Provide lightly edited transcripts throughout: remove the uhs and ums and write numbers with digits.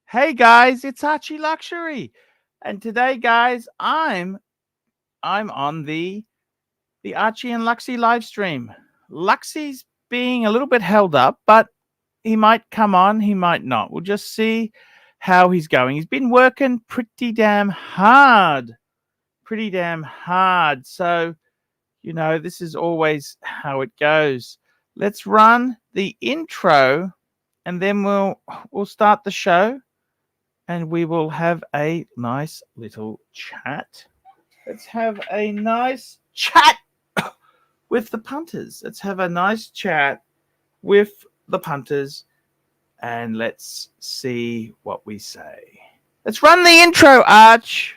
Hey guys, it's Archie Luxury, and today, guys, I'm on the Archie and Luxy live stream. Luxy's being a little bit held up, but he might come on, he might not. We'll just see how he's going. He's been working pretty damn hard, So this is always how it goes. Let's run the intro, and then we'll start the show. And we will have a nice little chat. Let's have a nice chat with the punters. Let's have a nice chat with the punters, and let's see what we say. Let's run the intro, Arch.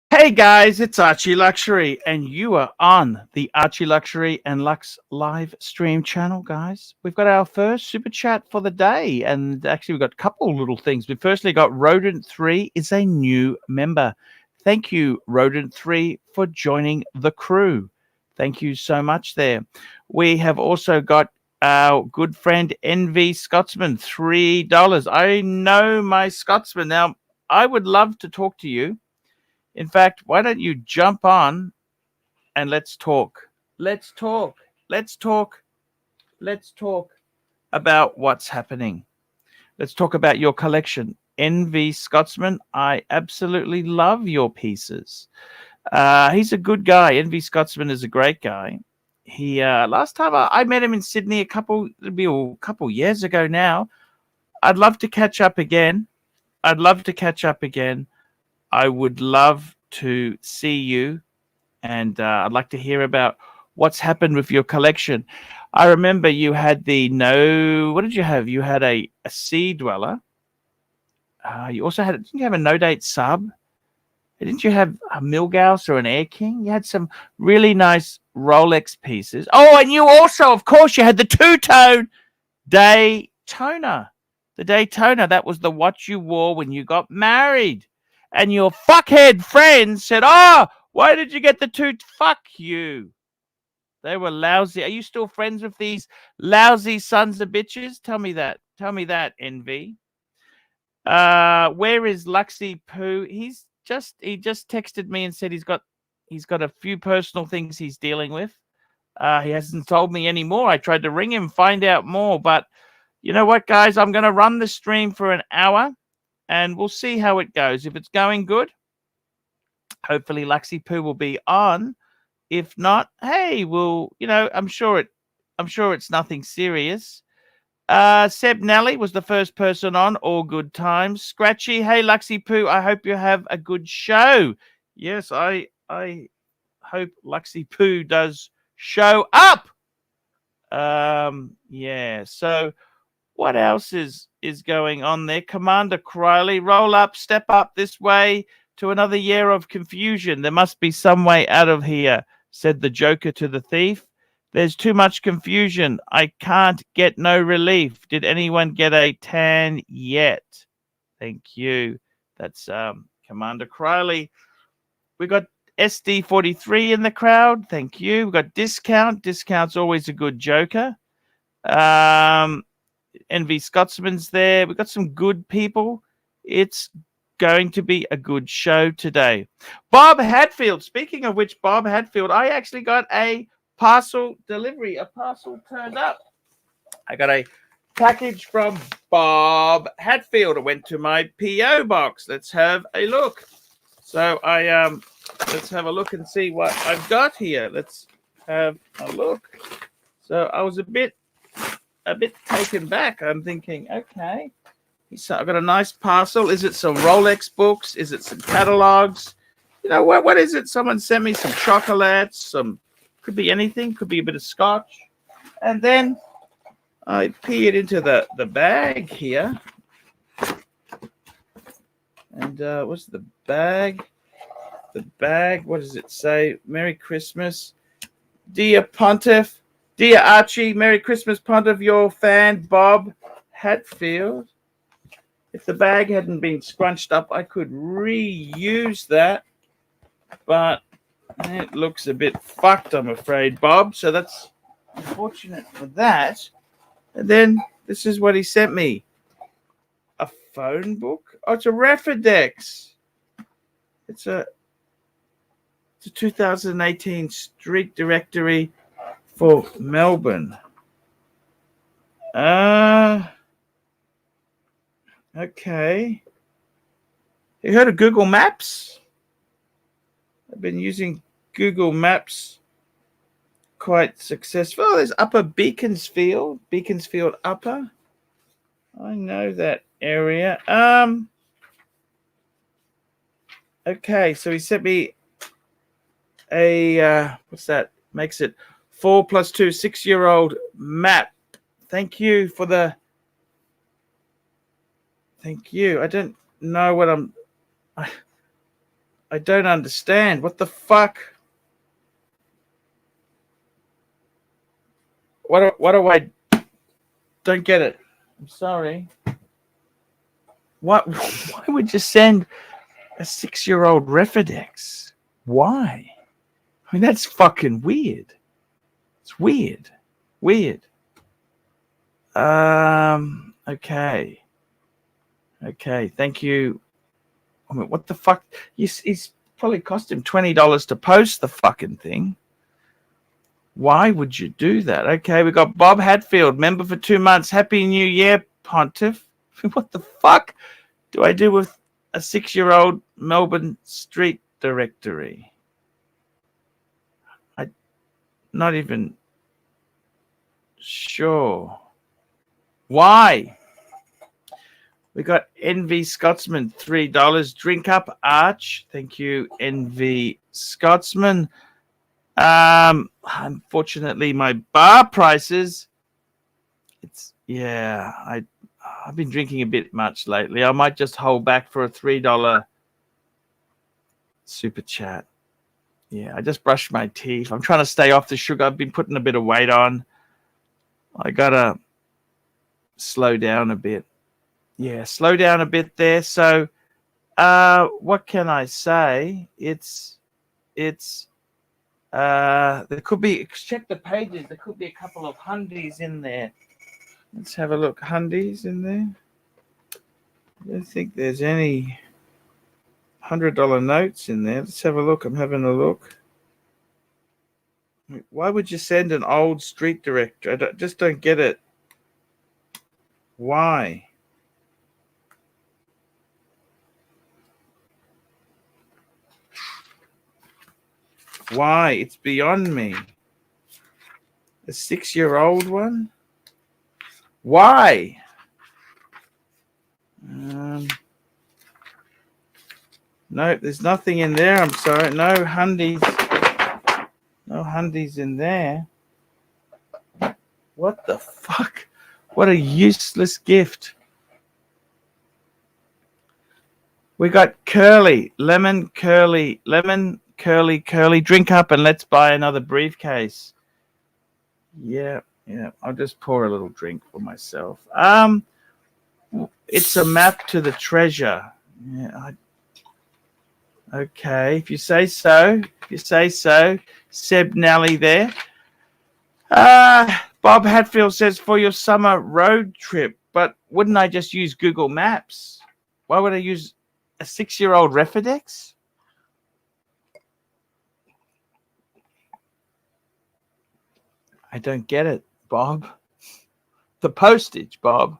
Hey guys, it's Archie Luxury, and you are on the Archie Luxury and Lux live stream channel, guys. We've got our first super chat for the day, and actually we've got a couple little things. We firstly got Rodent3 is a new member. Thank you, Rodent3, for joining the crew. Thank you so much there. We have also got our good friend NV Scotsman, $3. I know my Scotsman. Now, I would love to talk to you. In fact, why don't you jump on and let's talk. Let's talk about what's happening. Let's talk about your collection. NV Scotsman, I absolutely love your pieces. He's a good guy. NV Scotsman is a great guy. He last time I met him in Sydney a couple years ago now. I'd love to catch up again. I would love to see you, and I'd like to hear about what's happened with your collection. I remember you had what did you have? You had a Sea Dweller. You also had, didn't you have a No Date Sub? Didn't you have a Milgauss or an Air King? You had some really nice Rolex pieces. Oh, and you also, of course, you had the two-tone Daytona. The Daytona, that was the watch you wore when you got married. And your fuckhead friends said, oh, why did you get the two? Fuck you. They were lousy. Are you still friends with these lousy sons of bitches? Tell me that. Tell me that, Envy. Where is Luxy Poo? He just texted me and said he's got a few personal things he's dealing with. He hasn't told me any more. I tried to ring him, find out more, but you know what, guys? I'm going to run the stream for an hour, and we'll see how it goes. If it's going good, hopefully Luxy Poo will be on. If not, hey, I'm sure it's nothing serious. Seb Nelly was the first person on. All good times. Scratchy, hey Luxy Poo, I hope you have a good show. Yes, I hope Luxy Poo does show up. Yeah. So what else is going on there? Commander Criley, roll up, step up this way to another year of confusion. There must be some way out of here, said the Joker to the thief. There's too much confusion. I can't get no relief. Did anyone get a tan yet? Thank you. That's Commander Criley. We got SD43 in the crowd. Thank you. We got Discount. Discount's always a good Joker. NV Scotsman's there. We got some good people. It's going to be a good show today. Bob Hatfield. Speaking of which, Bob Hatfield, I actually got a parcel delivery. A parcel turned up. I got a package from Bob Hatfield. It went to my PO box. Let's have a look. So let's have a look and see what I've got here. Let's have a look. So I was a bit taken back. I'm thinking, okay, so I've got a nice parcel. Is it some Rolex books? Is it some catalogs? You know, what is it? Someone sent me some chocolates, could be anything, could be a bit of scotch. And then I peered into the bag here. And what's the bag? The bag, what does it say? Merry Christmas. Dear Pontiff, dear Archie, Merry Christmas, Pontiff, your fan, Bob Hatfield. If the bag hadn't been scrunched up, I could reuse that. But it looks a bit fucked, I'm afraid, Bob. So that's unfortunate for that. And then this is what he sent me. A phone book? Oh, it's a Refidex. It's a 2018 street directory for Melbourne. Okay. You heard of Google Maps? I've been using Google Maps quite successful. Oh, there's Upper Beaconsfield. Beaconsfield Upper. I know that area. Okay, so he sent me a what's that? Makes it 4 + 2, 6-year-old map. Thank you for the. Thank you. I don't know what I don't understand. What the fuck? What do I? Don't get it. I'm sorry. Why would you send a 6-year-old Refidex? Why? I mean, that's fucking weird. It's weird. Weird. Okay. Okay. Thank you. I mean, what the fuck? He's probably cost him $20 to post the fucking thing. Why would you do that? Okay, we got Bob Hatfield, member for 2 months. Happy New Year, Pontiff. What the fuck do I do with a 6-year-old Melbourne street directory? I'm not even sure. Why? We got NV Scotsman, $3. Drink up, Arch. Thank you, NV Scotsman. Unfortunately, my bar prices. I've been drinking a bit much lately. I might just hold back for a $3 Super chat. Yeah, I just brushed my teeth. I'm trying to stay off the sugar. I've been putting a bit of weight on. I gotta slow down a bit. Yeah, slow down a bit there. So, what can I say? There could be, check the pages. There could be a couple of hundies in there. Let's have a look. Hundies in there. I don't think there's any $100 notes in there. Let's have a look. I'm having a look. Why would you send an old street director? Just don't get it. Why? Why? It's beyond me. A 6-year-old one? Why? No, there's nothing in there. I'm sorry. No hundies. No hundies in there. What the fuck? What a useless gift. We got curly, lemon, curly, lemon, curly, curly. Drink up and let's buy another briefcase. Yeah. I'll just pour a little drink for myself. It's a map to the treasure. Yeah. Okay, if you say so. If you say so. Seb Nally there. Bob Hatfield says for your summer road trip, but wouldn't I just use Google Maps? Why would I use a 6-year-old Refidex? I don't get it, Bob. The postage, Bob.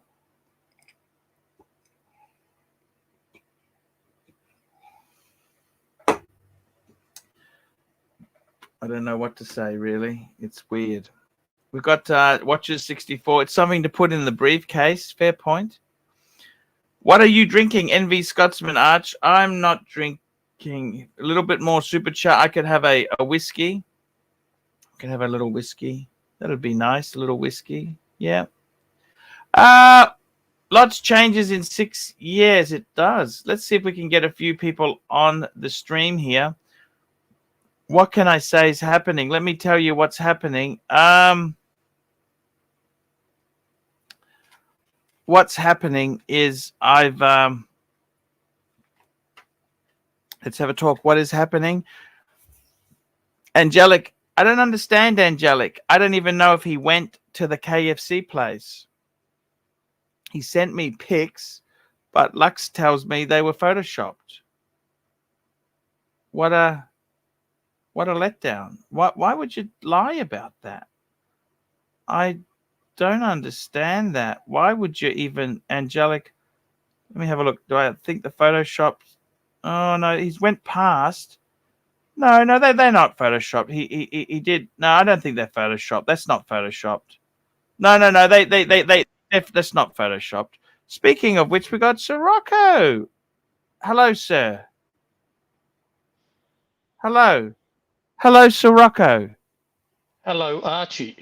I don't know what to say, really. It's weird. We've got Watches 64. It's something to put in the briefcase. Fair point. What are you drinking, Envy Scotsman Arch? I'm not drinking. A little bit more super chat. I could have a whiskey. I could have a little whiskey. That'd be nice. A little whiskey. Yeah. Lots changes in 6 years. It does. Let's see if we can get a few people on the stream here. What can I say is happening? Let me tell you what's happening. What's happening is I've let's have a talk. What is happening? Angelic, I don't understand Angelic. I don't even know if he went to the KFC place. He sent me pics, but Lux tells me they were photoshopped. What a letdown. Why would you lie about that? I don't understand that. Why would you even, Angelic? Let me have a look. Do I think the Photoshop? Oh no, he's went past. No, they're not photoshopped. He did. No, I don't think they're photoshopped. That's not photoshopped. No, that's not photoshopped. Speaking of which, we got Sirocco. Hello, sir. Hello, Sirocco. Hello, Archie.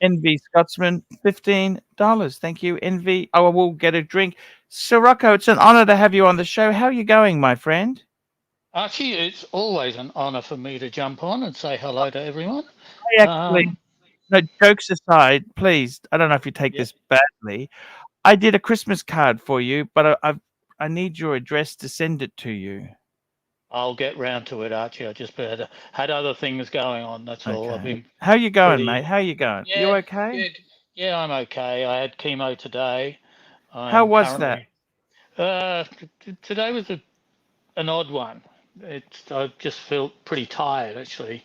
Envy Scotsman, $15. Thank you, Envy. Oh, we'll get a drink. Sirocco, it's an honor to have you on the show. How are you going, my friend? Archie, it's always an honor for me to jump on and say hello to everyone. I actually, no, jokes aside, please, I don't know if you take this badly. I did a Christmas card for you, but I need your address to send it to you. I'll get round to it, Archie. I just had other things going on. That's all. I've been. How you going, mate? How you going? Yeah, you okay? Good. Yeah, I'm okay. I had chemo today. How was that? Today was an odd one. I just felt pretty tired actually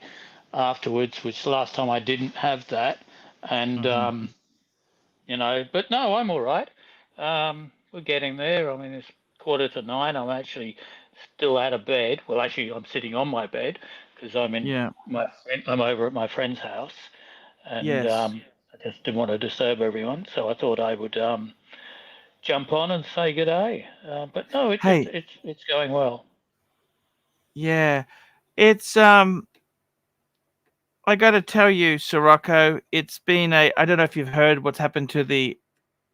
afterwards, which the last time I didn't have that, and but no, I'm all right. We're getting there. I mean, it's 9:15. I'm actually still out of bed. Well, actually, I'm sitting on my bed because I'm I'm over at my friend's house, and I just didn't want to disturb everyone, so I thought I would jump on and say good day. But no, it's going well. Yeah, it's I got to tell you, Sirocco, it's been I don't know if you've heard what's happened in the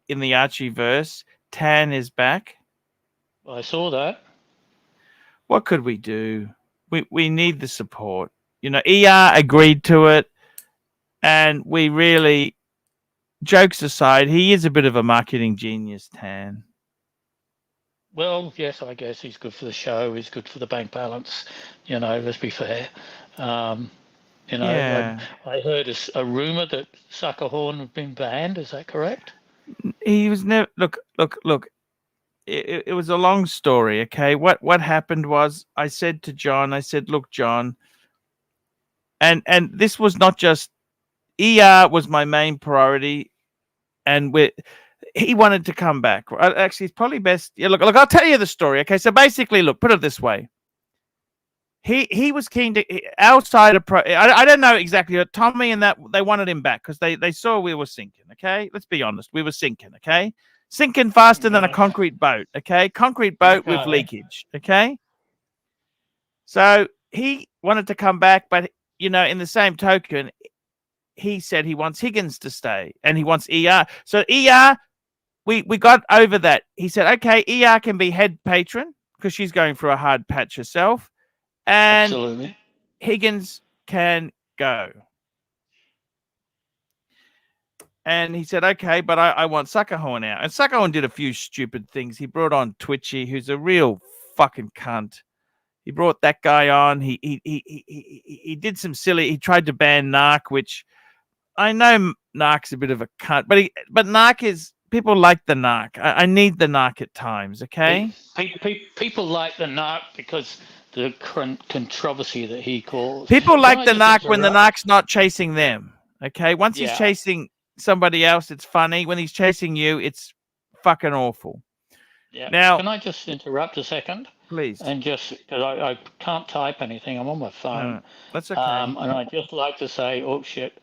Archieverse. Tan is back. I saw that. What could we do? we need the support. You know, ER agreed to it, and we really, jokes aside, he is a bit of a marketing genius, Tan. Well, yes, I guess he's good for the show. He's good for the bank balance. You know, let's be fair. You know, Yeah. I heard a rumor that Sucker Horn had been banned. Is that correct? He was never look. It was a long story. Okay, what happened was I said to John, I said, look, John, and this was not just ER was my main priority, and he wanted to come back. Actually, it's probably best. Yeah, look, I'll tell you the story. Okay, so basically, look, put it this way. He was keen to our side of I don't know exactly, but Tommy and that they wanted him back because they saw we were sinking. Okay, let's be honest, we were sinking. Okay, sinking faster than a concrete boat. Okay, concrete boat with leakage. Okay, so he wanted to come back, but you know, in the same token, he said he wants Higgins to stay and he wants ER. So ER, we got over that. He said, okay, ER can be head patron because she's going through a hard patch herself. And Absolutely. Higgins can go. And he said, okay, but I want Suckerhorn out. And Suckerhorn did a few stupid things. He brought on Twitchy, who's a real fucking cunt. He brought that guy on. He did some silly. He tried to ban Narc, which I know Narc's a bit of a cunt, but Narc is, people like the Narc. I need the Narc at times. Okay. People like the Narc because the controversy that he caused. People like the Narc when the Narc's not chasing them. Okay, once he's chasing somebody else, it's funny. When he's chasing you, it's fucking awful. Yeah. Now, can I just interrupt a second? Please. And just because I can't type anything, I'm on my phone. No, that's okay. And I'd just like to say, oh shit,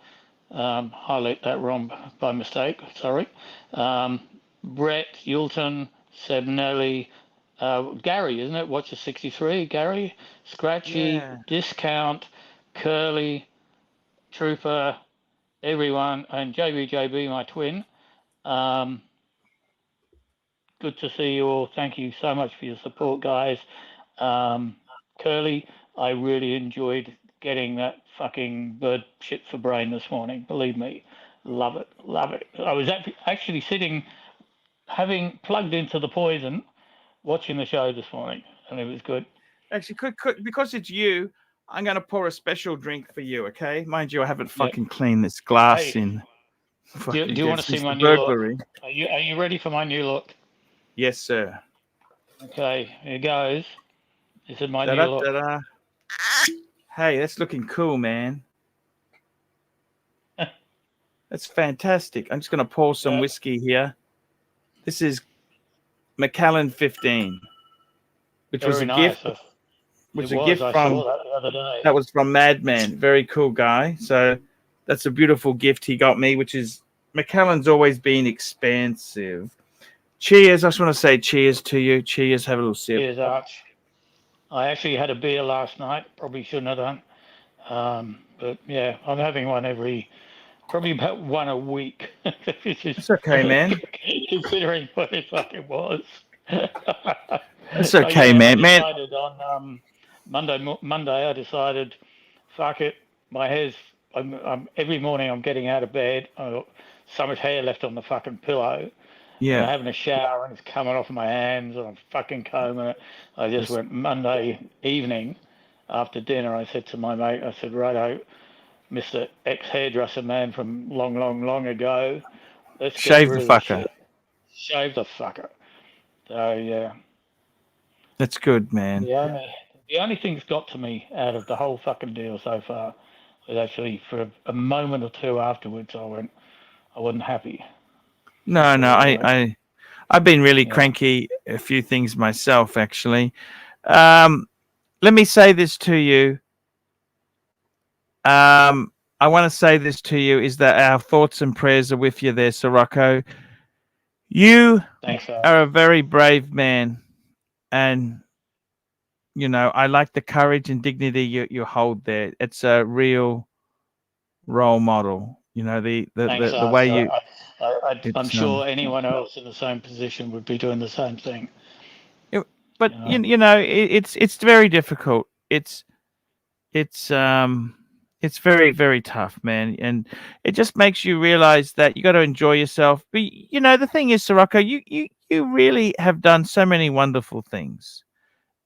highlight that wrong by mistake. Sorry. Brett, Yulton, Sebnelli, Gary, isn't it? Watcher 63, Gary, Scratchy, Discount, Curly, Trooper, everyone, and JBJB, my twin. Good to see you all. Thank you so much for your support, guys. Curly, I really enjoyed getting that fucking bird shit for brain this morning. Believe me, love it, love it. I was actually sitting, having plugged into the poison, watching the show this morning, and it was good. Actually, because it's you, I'm going to pour a special drink for you, okay? Mind you, I haven't fucking cleaned this glass in. Do you want to see my new look? Are you ready for my new look? Yes, sir. Okay, here goes. This is my new look. Hey, that's looking cool, man. That's fantastic. I'm just going to pour some whiskey here. This is Macallan 15, which was a gift. Which was a gift from that was from Madman. Very cool guy. So that's a beautiful gift he got me, which is Macallan's always been expansive. Cheers. I just want to say cheers to you. Cheers. Have a little sip. Cheers, Arch. I actually had a beer last night. Probably shouldn't have done. But yeah, I'm having one probably about one a week. It's okay, man. Considering what it fucking was. It's okay, man. I decided on Monday, I decided, fuck it. My hair's, every morning I'm getting out of bed. I've got so much hair left on the fucking pillow. Yeah. I'm having a shower and it's coming off my hands and I'm fucking combing it. I just went Monday evening after dinner. I said to my mate, I said, righto, Mr. Ex-hairdresser man from long ago. Let's shave the fucker. Shave the fucker. So, yeah. That's good, man. The only thing that's got to me out of the whole fucking deal so far was actually for a moment or two afterwards, I wasn't happy. No, I've been really cranky a few things myself, actually. Let me say this to you. I want to say this to you is that our thoughts and prayers are with you there, Sirocco. You are a very brave man, and you know I like the courage and dignity you hold there. It's a real role model. You know the way you. I'm sure anyone else in the same position would be doing the same thing. But you know it's very difficult. It's it's very, very tough, man, and it just makes you realize that you got to enjoy yourself. But you know, the thing is, Sirocco, you really have done so many wonderful things,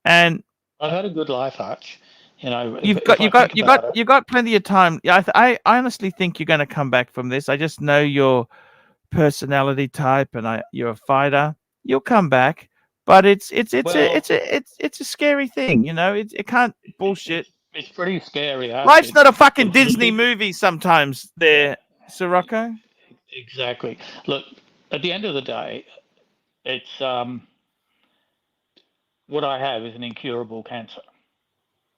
and I've had a good life, Arch. You know, you've if got I think about it, you got plenty of time. Yeah, I honestly think you're going to come back from this. I just know your personality type, and you're a fighter. You'll come back, but well, it's a scary thing, you know. It can't bullshit. it's pretty scary, Life's Archie. not a fucking The Disney big, movie sometimes there, Sirocco. exactly. Look, at the end of the day, it's what I have is an incurable cancer.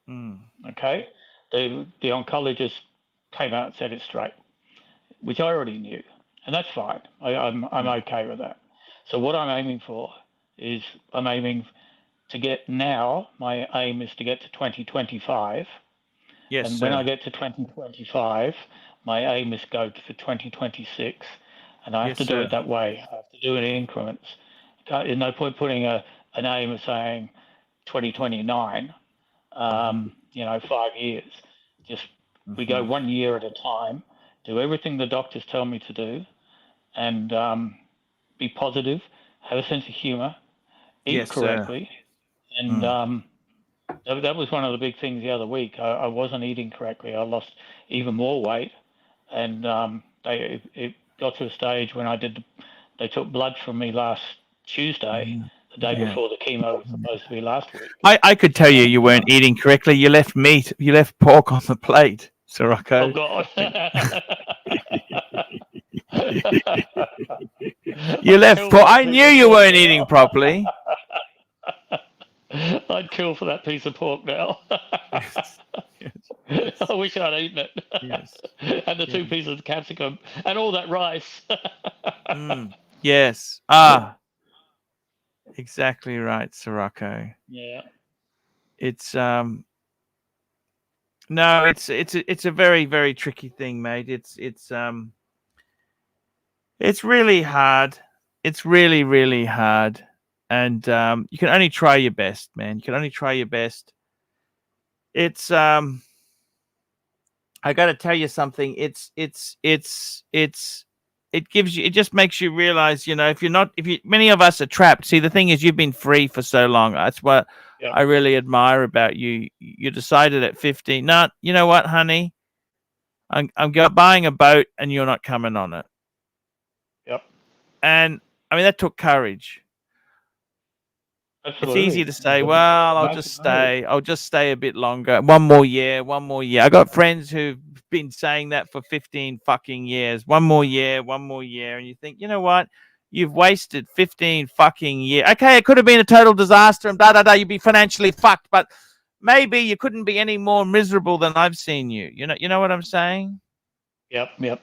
Mm. Okay, the oncologist came out and said it straight, which I already knew, and that's fine. I'm Mm. okay with that. So what I'm aiming for is I'm aiming to get now. My aim is to get to 2025, Yes, and when I sir. get to 2025, my aim is to go for 2026, and I have Yes, to do sir. it that way. I have to do it in increments. There's no point putting an aim of saying 2029. You know, 5 years. Just we go Mm-hmm. 1 year at a time. Do everything the doctors tell me to do, and be positive. Have a sense of humour. Eat Yes, sir. correctly, and Mm. that was one of the big things the other week. I wasn't eating correctly. I lost even more weight, and it got to a stage when they took blood from me last Tuesday, Mm. the day Yeah. before the chemo was supposed to be last week. I could tell you And you weren't eating correctly. You left meat. You left pork on the plate, oh Sirocco. God. You I'd left kill for pork. that I piece knew of you pork weren't eating now. properly. I'd kill for that piece of pork now. Yes. Yes. I wish I'd eaten it. Yes. And the Yes. two pieces of capsicum and all that rice. Mm. Yes. Ah, exactly right, Sirocco. Yeah. It's no, it's a very, very tricky thing, mate. It's really hard. It's really, really hard. And you can only try your best, man. You can only try your best. It's I got to tell you something. It gives you, it just makes you realize, you know, if you, many of us are trapped. See, the thing is, you've been free for so long. That's what Yep. I really admire about you. You decided at 15, not, you know what, honey, buying a boat and you're not coming on it. Yep. And I mean, that took courage. It's easy Absolutely. to say, But well, I'll just massive move. stay. I'll just stay a bit longer. One more year, one more year. I got friends who've been saying that for 15 fucking years. One more year, one more year. And you think, you know what? You've wasted 15 fucking years. Okay, it could have been a total disaster and da da da. You'd be financially fucked, but maybe you couldn't be any more miserable than I've seen you. You know what I'm saying? Yep. Yep.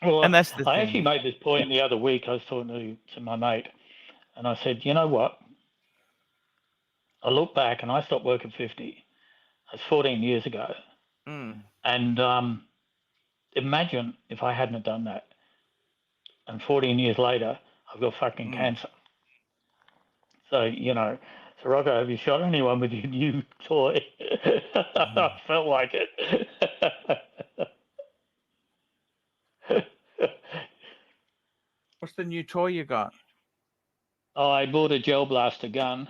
Well, And that's the I actually thing. made this point the other week. I was talking to my mate, and I said, you know what? I look back and I stopped working 50. That's 14 years ago. Mm. And imagine if I hadn't have done that. And 14 years later, I've got fucking Mm. cancer. So, you know, Sirocco, have you shot anyone with your new toy? Mm. I felt like it. What's the new toy you got? I bought a gel blaster gun.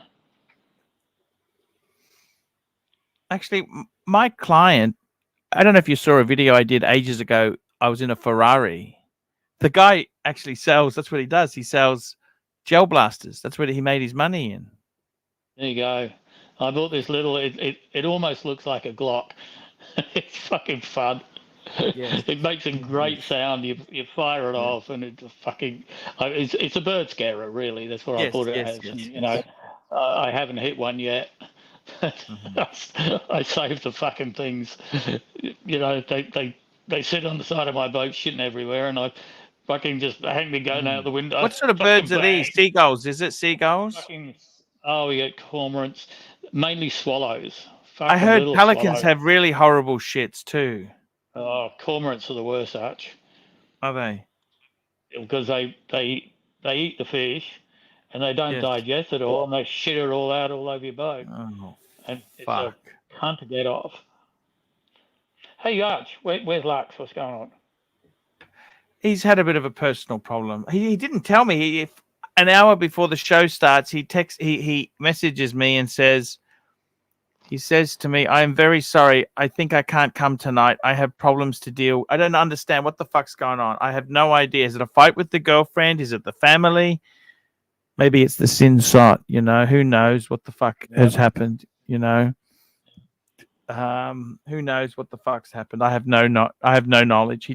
Actually, my client, I don't know if you saw a video I did ages ago. I was in a Ferrari. The guy actually sells, that's what he does. He sells gel blasters. That's what he made his money in. There you go. I bought this little, it almost looks like a Glock. It's fucking fun. Yes. It makes a It great is. sound. You fire it Yeah. off, and it's a fucking. It's a bird scarer, really. That's what I Yes, put it yes, as. And yes, you know, yes. I haven't hit one yet. Mhm. I saved the fucking things. You know, they sit on the side of my boat, shitting everywhere, and I fucking just hang me gun out Mm. the window. What sort of Fucking birds are bang. these? Seagulls, is it seagulls? Fucking. Oh, we get cormorants, mainly swallows. I Fucking heard little pelicans swallows. have really horrible shits too. Oh, cormorants are the worst, Arch, Are they? because they eat the fish and they don't Yes. digest it all, and they shit it all out all over your boat. Oh, And it's a fuck. Can't get off. Hey, Arch, where's Lux? What's going on? He's had a bit of a personal problem. He didn't tell me. If an hour before the show starts, he messages me and says, he says to me, "I am very sorry. I think I can't come tonight. I have problems to deal. I don't understand what the fuck's going on. I have no idea. Is it a fight with the girlfriend? Is it the family? Maybe it's the sin sot. You know, who knows what the fuck has happened? You know, who knows what the fuck's happened? I have no knowledge.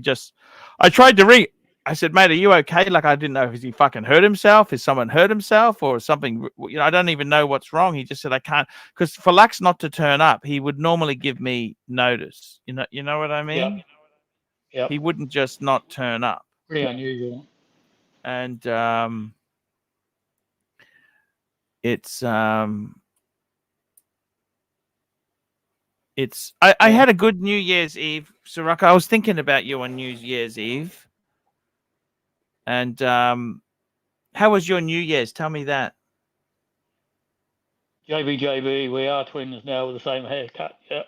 I tried to ring. I said, mate, are you okay? Like, I didn't know if he fucking hurt himself. Is someone hurt himself or something? You know, I don't even know what's wrong. He just said, I can't, because for Lux not to turn up, he would normally give me notice. You know what I mean? Yeah. He wouldn't just not turn up. Pretty unusual. And I had a good New Year's Eve, Sirocco. I was thinking about you on New Year's Eve. And how was your New Year's? Tell me that. JB, we are twins now with the same haircut. Yep.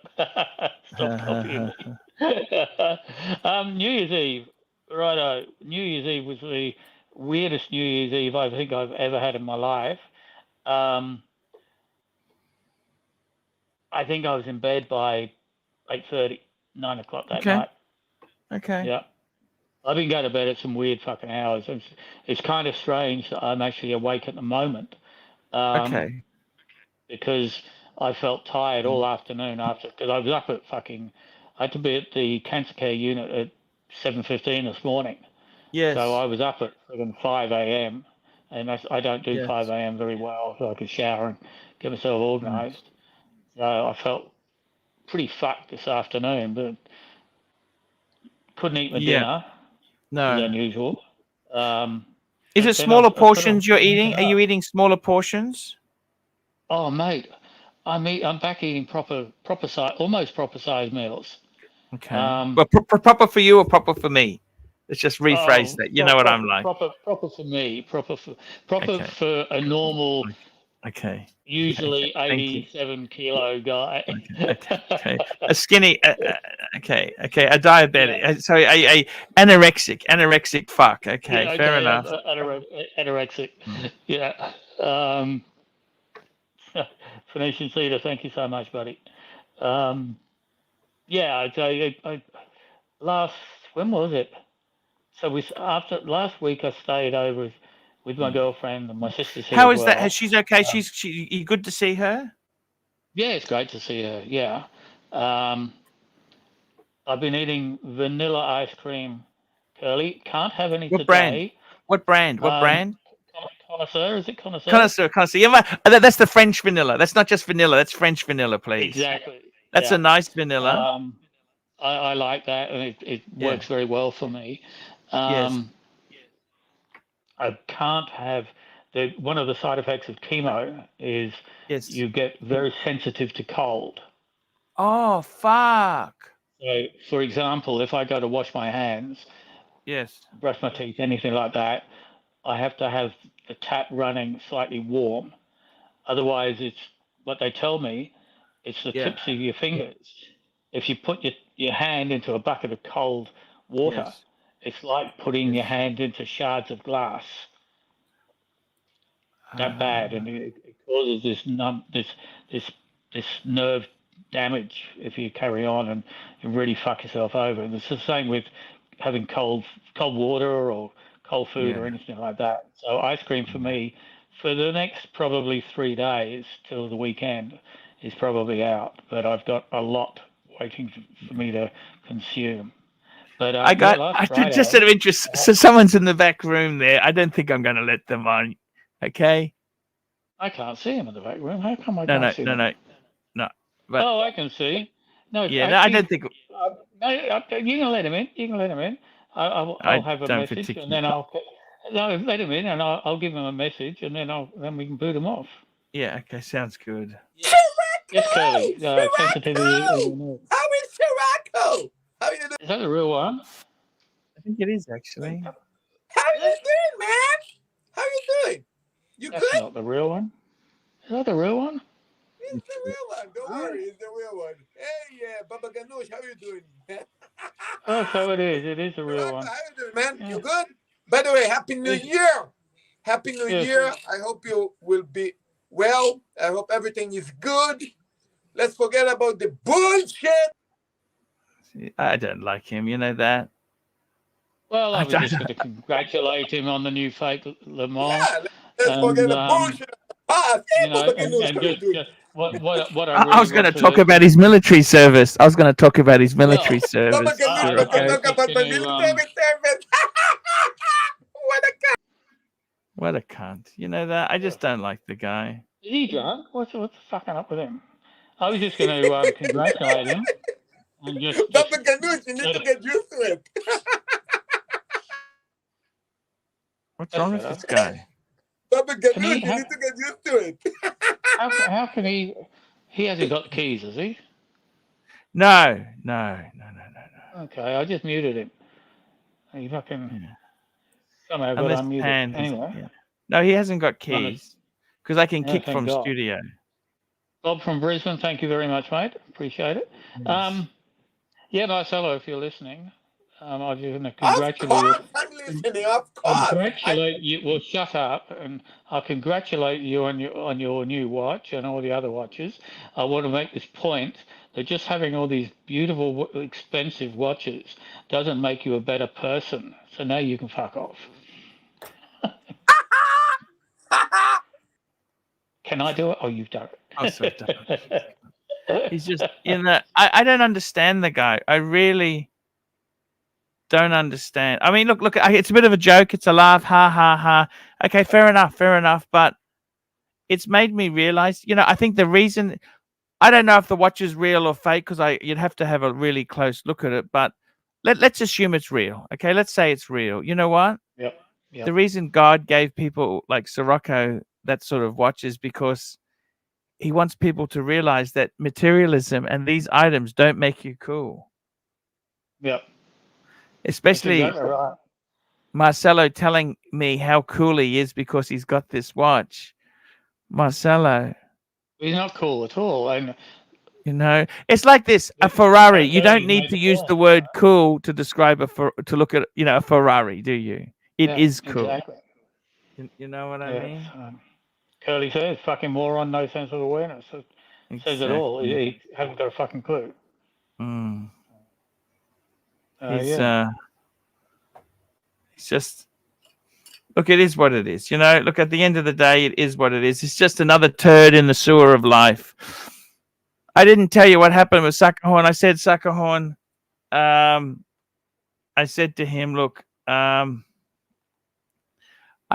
Stop copying me. New Year's Eve. Righto. New Year's Eve was the weirdest New Year's Eve I think I've ever had in my life. I think I was in bed by 8:30, 9 o'clock that night. Okay. Yeah. I've been going to bed at some weird fucking hours. It's kind of strange that I'm actually awake at the moment. Because I felt tired all afternoon because I was up at I had to be at the cancer care unit at 7:15 this morning. Yes. So I was up at 5 a.m. and I don't do 5 a.m. very well, so I could shower and get myself organised. So I felt pretty fucked this afternoon, but couldn't eat my dinner. No. Which is unusual. Is it smaller portions you're eating? Are you eating smaller portions? Oh, mate, I'm back eating proper size, almost proper size meals. Okay. Well, proper for you or proper for me? Let's just rephrase that. You know what I'm like. Proper for me. Proper for a normal. Okay. Usually 87 kilo guy. Okay. A skinny. Okay. A diabetic. Yeah. Sorry. A anorexic fuck. Okay. Yeah, fair enough. Anorexic. Yeah. Phoenician Cedar, thank you so much, buddy. Yeah, when was it? So after last week, I stayed over with my girlfriend and my sister's here. How is that? She's okay. You good to see her? Yeah, it's great to see her. Yeah. I've been eating vanilla ice cream, Curly. Can't have any today. What brand? Connoisseur, is it Connoisseur? Connoisseur. Yeah, that's the French vanilla. That's not just vanilla. That's French vanilla, please. Exactly. That's a nice vanilla. I like that, and it works very well for me. Yes. I can't have one of the side effects of chemo is you get very sensitive to cold. Oh, fuck. So, for example, if I go to wash my hands, brush my teeth, anything like that, I have to have the tap running slightly warm. Otherwise, it's what they tell me, it's the tips of your fingers. If you put your hand into a bucket of cold water, it's like putting your hand into shards of glass. That bad, and it causes this nerve damage if you carry on and you really fuck yourself over. And it's the same with having cold water or cold food or anything like that. So ice cream for me, for the next probably 3 days till the weekend, is probably out. But I've got a lot waiting for me to consume. But just out of interest. So someone's in the back room there. I don't think I'm going to let them on. Okay. I can't see him in the back room. How come I can't see him? No. But, I can see. No. Yeah. I don't think. No, you can let him in. I'll have a message, and then let him in, and I'll give him a message, and then we can boot him off. Yeah. Okay. Sounds good. Yes, Curly. Sensitivity. How is Sirocco? Is that the real one? I think it is actually. How you doing, man? How you doing? You That's good? not the real one. Is that the real one? It's the real one. Don't worry, it's the real one. Hey, Baba Ganoush, how you doing? Oh, so it is. It is a real Sirocco, one. how you doing, man? Yeah. You good? By the way, Happy New Yes. Year. Happy New Yes. Year. I hope you will be well. I hope everything is good. Let's forget about the bullshit. I don't like him. You know that. Well, I was I just going to congratulate him on the new fake Le Mans, Yeah, let's forget and the bullshit of the past. Hey, you know, Baba Ganoush, and how you doing? just what I I was really going to want talk to. about his military service. I was going to talk about his military Well, Baba service. Ganoush, I but Sirocco. was talk just about my going to. military service. What a What a cunt. You know that? I just don't like the guy. Is he drunk? What's the fucking up with him? I was just going to congratulate him and just Baba Ganoush, you need let to it. get used to it. What's That's wrong with better. this guy? Baba Can he? Ganoush, you need to get used to it. How can he? He hasn't got the keys, has he? No. Okay, I just muted him. He fucking Yeah. somehow got Unless unmuted. Pan is. Anyway, Yeah. No, he hasn't got unless, keys because I can kick thank from God. studio. Bob from Brisbane, thank you very much, mate. Appreciate it. Yes. Yeah, Marcelo, if you're listening, I was going to Of congratulate you. course, I'm listening. Of course. Congratulate you. Well, shut up, and I'll congratulate you on your new watch and all the other watches. I want to make this point that just having all these beautiful, expensive watches doesn't make you a better person. So now you can fuck off. Can I do it? Oh, you've done Also done. it. He's just, I don't understand the guy. I really don't understand. I mean, look, it's a bit of a joke. It's a laugh. Ha, ha, ha. Okay, fair enough. But it's made me realize, I think the reason, I don't know if the watch is real or fake because you'd have to have a really close look at it. But let's assume it's real. Okay, let's say it's real. You know what? Yep. The reason God gave people like Sirocco that sort of watch is because he wants people to realize that materialism and these items don't make you cool. Yep. Especially That's exactly right. Marcelo telling me how cool he is because he's got this watch. Marcelo, He's not cool at all. And it's like this: a Ferrari. You don't you need made to the use point. the word "cool" to describe to look at a Ferrari, do you? It is cool. Exactly. You know what I mean? Curly says, fucking moron, no sense of awareness. It says it all. He hasn't got a fucking clue. Mm. Yeah. It's just, look, it is what it is. Look, at the end of the day, it is what it is. It's just another turd in the sewer of life. I didn't tell you what happened with Suckerhorn. I said, Suckerhorn, I said to him, look, I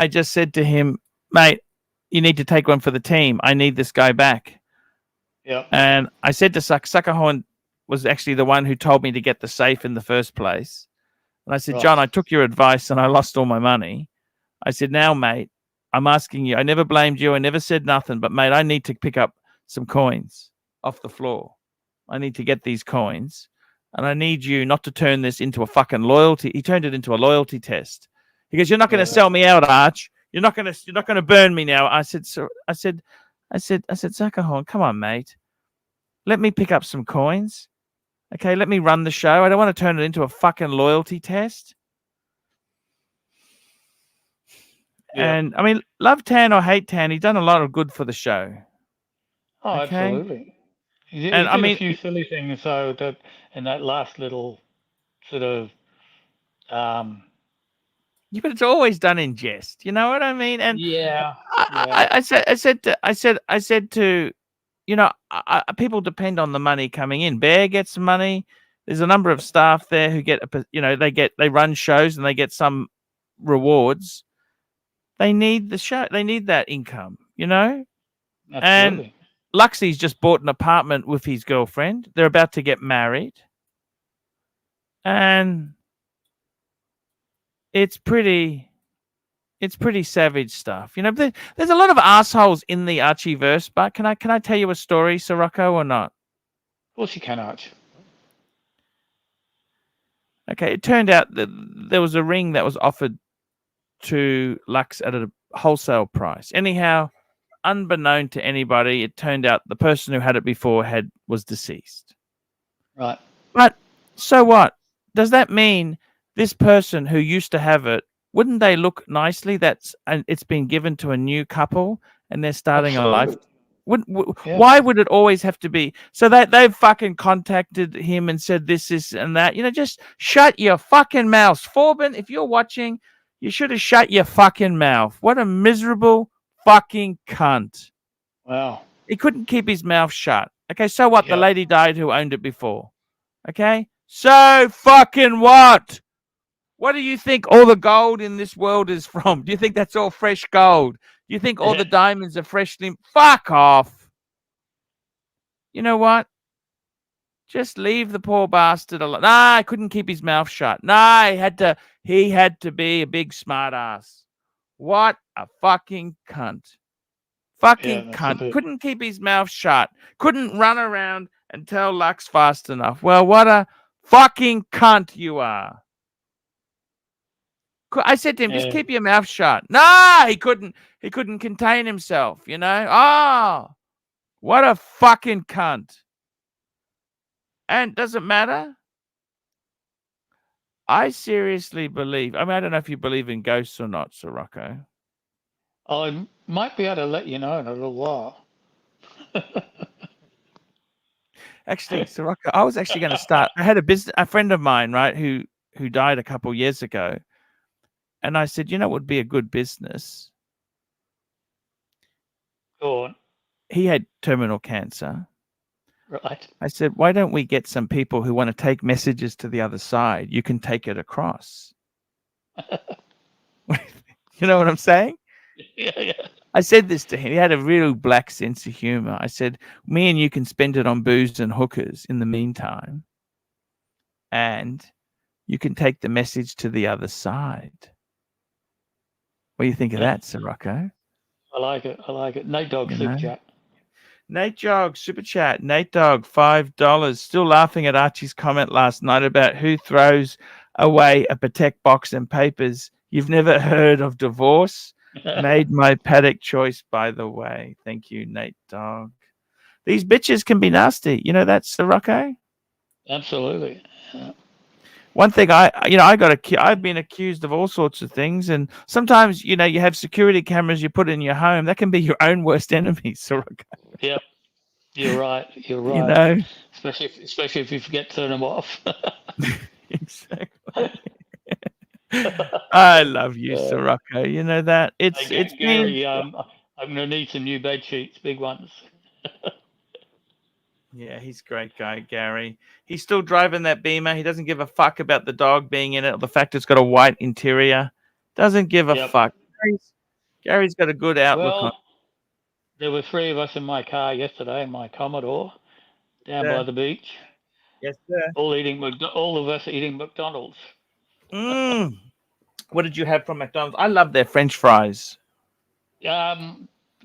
just said to him, mate, you need to take one for the team. I need this guy back. Yeah. And I said to Suckerhorn was actually the one who told me to get the safe in the first place. And I said, John, I took your advice and I lost all my money. I said, now, mate, I'm asking you. I never blamed you. I never said nothing. But, mate, I need to pick up some coins off the floor. I need to get these coins. And I need you not to turn this into a fucking loyalty. He turned it into a loyalty test. He goes, you're not going to sell me out, Arch. You're not going to burn me now. I said, Suckerhorn, come on, mate. Let me pick up some coins. Okay, let me run the show. I don't want to turn it into a fucking loyalty test. Yeah. And I mean, love Tan or hate Tan, he's done a lot of good for the show. Oh, okay? Absolutely. He did a few silly things, so that in that last little sort of. Yeah, but it's always done in jest. You know what I mean? And I said to, people depend on the money coming in. Bear gets money. There's a number of staff there who get, they run shows and they get some rewards. They need the show. They need that income, Absolutely. And LUXY's just bought an apartment with his girlfriend. They're about to get married. And it's pretty savage stuff. There's a lot of assholes in the Archieverse, but can I tell you a story, Sirocco, or not? Of course you can, Arch. Okay, it turned out that there was a ring that was offered to Lux at a wholesale price. Anyhow, unbeknown to anybody, it turned out the person who had it before was deceased. Right. But so what? Does that mean this person who used to have it, wouldn't they look nicely? And it's been given to a new couple and they're starting a life. Yeah. Why would it always have to be? So they've fucking contacted him and said this, and that. Just shut your fucking mouth. Forbin, if you're watching, you should have shut your fucking mouth. What a miserable fucking cunt. Wow. He couldn't keep his mouth shut. Okay, so what? The lady died who owned it before. Okay? So fucking what? What do you think all the gold in this world is from? Do you think that's all fresh gold? Do you think all the diamonds are freshly... Fuck off. You know what? Just leave the poor bastard alone. Nah, I couldn't keep his mouth shut. Nah, he had to be a big smart ass. What a fucking cunt. Fucking cunt. Couldn't keep his mouth shut. Couldn't run around and tell Lux fast enough. Well, what a fucking cunt you are. I said to him, just keep your mouth shut. Nah, he couldn't contain himself, Oh, what a fucking cunt. And does it matter? I seriously believe, I don't know if you believe in ghosts or not, Sirocco. I might be able to let you know in a little while. Actually, Sirocco, I was actually going to start. I had a friend of mine, right, who died a couple of years ago. And I said, what would be a good business? Go on. He had terminal cancer. Right. I said, why don't we get some people who want to take messages to the other side? You can take it across. You know what I'm saying? Yeah. I said this to him. He had a real black sense of humor. I said, me and you can spend it on booze and hookers in the meantime. And you can take the message to the other side. What do you think of that, Sirocco? I like it. Nate Dog Super Chat. Nate Dog Super Chat. Nate Dog, $5. Still laughing at Archie's comment last night about who throws away a Patek box and papers. You've never heard of divorce? Made my paddock choice, by the way. Thank you, Nate Dog. These bitches can be nasty. You know that, Sirocco? Absolutely. Yeah. One thing I've been accused of all sorts of things, and sometimes you have security cameras you put in your home that can be your own worst enemy, Sirocco. Yep, you're right. Especially if you forget to turn them off. Exactly. I love you, Sirocco. You know that it's Gary. I'm gonna need some new bed sheets, big ones. Yeah, he's a great guy, Gary. He's still driving that Beamer. He doesn't give a fuck about the dog being in it or the fact it's got a white interior. Doesn't give a fuck. Gary's got a good outlook on. There were 3 of us in my car yesterday, in my Commodore, down by the beach. Yes, sir. All of us eating McDonald's. What did you have from McDonald's? I love their French fries.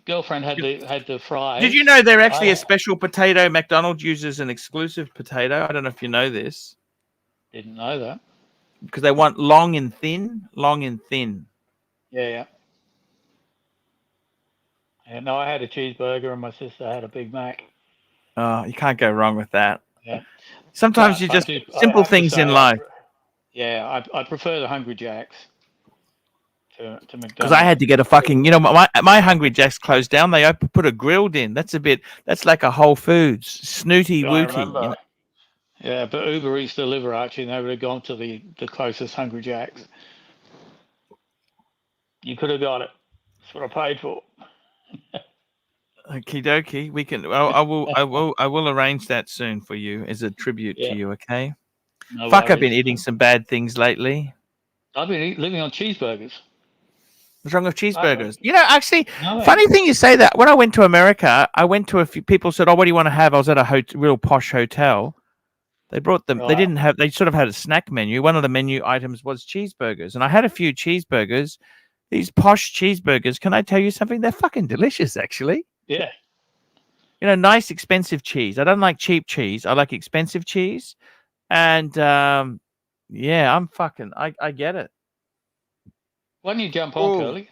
Girlfriend had the fries. Did you know they're actually a special potato? McDonald's uses an exclusive potato. I don't know if you know this. Didn't know that. Because they want long and thin. Yeah. And no, I had a cheeseburger and my sister had a Big Mac. Oh, you can't go wrong with that. Yeah. Sometimes simple things in life. I prefer the Hungry Jacks to McDonald's. Because I had to get a fucking, my Hungry Jacks closed down. They put a grilled in. That's like a Whole Foods, snooty wooty. Yeah, but Uber Eats deliver, Archie, and they would have gone to the closest Hungry Jacks. You could have got it. That's what I paid for. Okie dokie. We can. I will arrange that soon for you as a tribute to you. Okay. No Fuck! worries. I've been eating some bad things lately. I've been living on cheeseburgers. What's wrong with cheeseburgers? Actually, funny thing you say that. When I went to America, I went to a few people said, "Oh, what do you want to have?" I was at a real posh hotel. They brought them. They didn't have. They sort of had a snack menu. One of the menu items was cheeseburgers, and I had a few cheeseburgers. These posh cheeseburgers. Can I tell you something? They're fucking delicious, actually. Yeah. Nice, expensive cheese. I don't like cheap cheese. I like expensive cheese. And, I'm fucking, I get it. Why don't you jump on, Curly?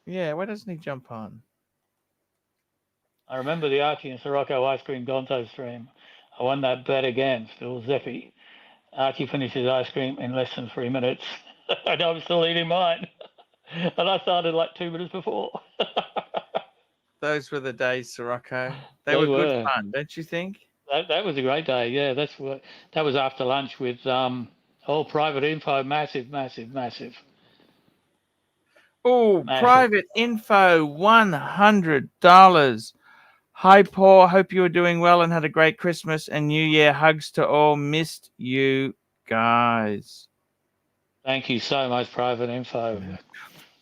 Yeah, why doesn't he jump on? I remember the Archie and Sirocco ice cream Gonzo stream. I won that bet against Phil Zeppi. Archie finished his ice cream in less than 3 minutes, and I was still eating mine. And I started like 2 minutes before. Those were the days, Sirocco. They They were good were. fun, don't you think? That was a great day. Yeah, that was after lunch with private info, massive. Oh, Massive. private info, $100. Hi, Paul. Hope you were doing well and had a great Christmas and New Year. Hugs to all. Missed you guys. Thank you so much, private info.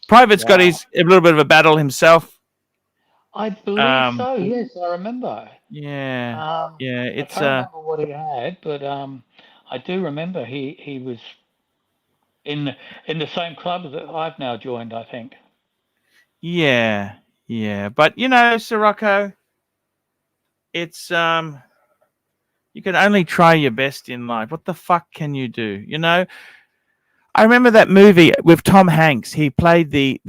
Private's got a little bit of a battle himself. I believe so. Yes, I remember. Yeah, it's I can't remember what he had, but I do remember he was in the same club that I've now joined, I think. yeah. But you know, Sirocco, it's you can only try your best in life. What the fuck can you do? You know, I remember that movie with Tom Hanks. He played he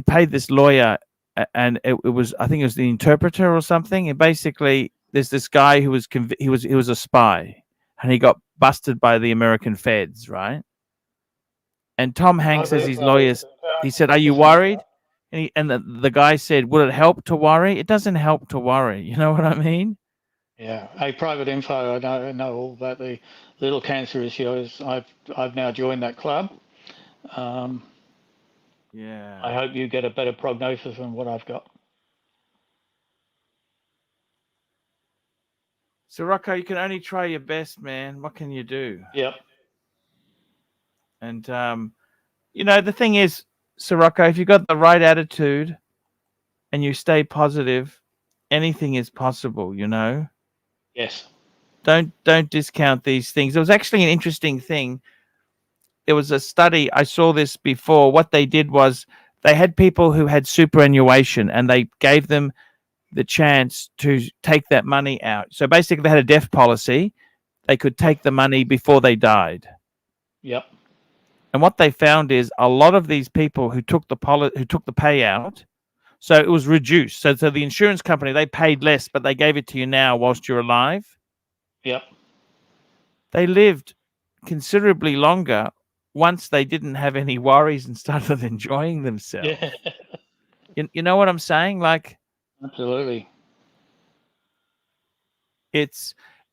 played this lawyer, and it was, I think it was the interpreter or something. And basically, there's this guy who was he was a spy, and he got busted by the American feds, right? And Tom Hanks, as his lawyers, he said, "Are you worried?" And the guy said, "Would it help to worry?" It doesn't help to worry. You know what I mean? Yeah, private info. I know all about the little cancer issues. I've now joined that club. Yeah. I hope you get a better prognosis than what I've got. Sirocco, you can only try your best, man. What can you do? Yep. And you know, the thing is, Sirocco, if you've got the right attitude and you stay positive, anything is possible, you know? Yes. Don't discount these things. It was actually an interesting thing. There was a study, I saw this before. What they did was they had people who had superannuation and they gave them the chance to take that money out. So basically they had a death policy. They could take the money before they died. Yep. And what they found is a lot of these people who took the payout, so it was reduced. So the insurance company, they paid less, but they gave it to you now whilst you're alive. Yep. They lived considerably longer once they didn't have any worries and started enjoying themselves. Yeah. You know what I'm saying? Like, absolutely.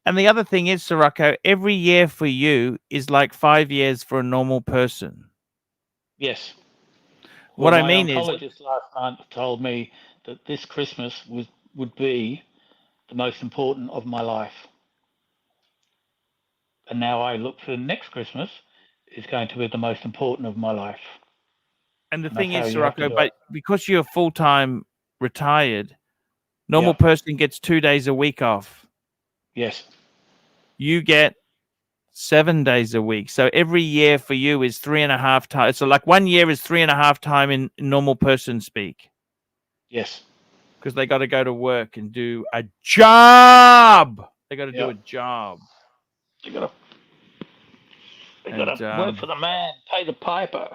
And the other thing is, Sirocco, every year for you is like 5 years for a normal person. Yes. What I mean my is, oncologist last night told me that this Christmas would be the most important of my life. And now I look for next Christmas is going to be the most important of my life. And the thing is, Sirocco, but because you're full-time retired, normal Yeah. person gets 2 days a week off. Yes. You get 7 days a week. So every year for you is 3.5 times. So like 1 year is 3.5 times in normal person speak. Yes. Because they got to go to work and do a job. They got to do a job. They got to work for the man, pay the piper.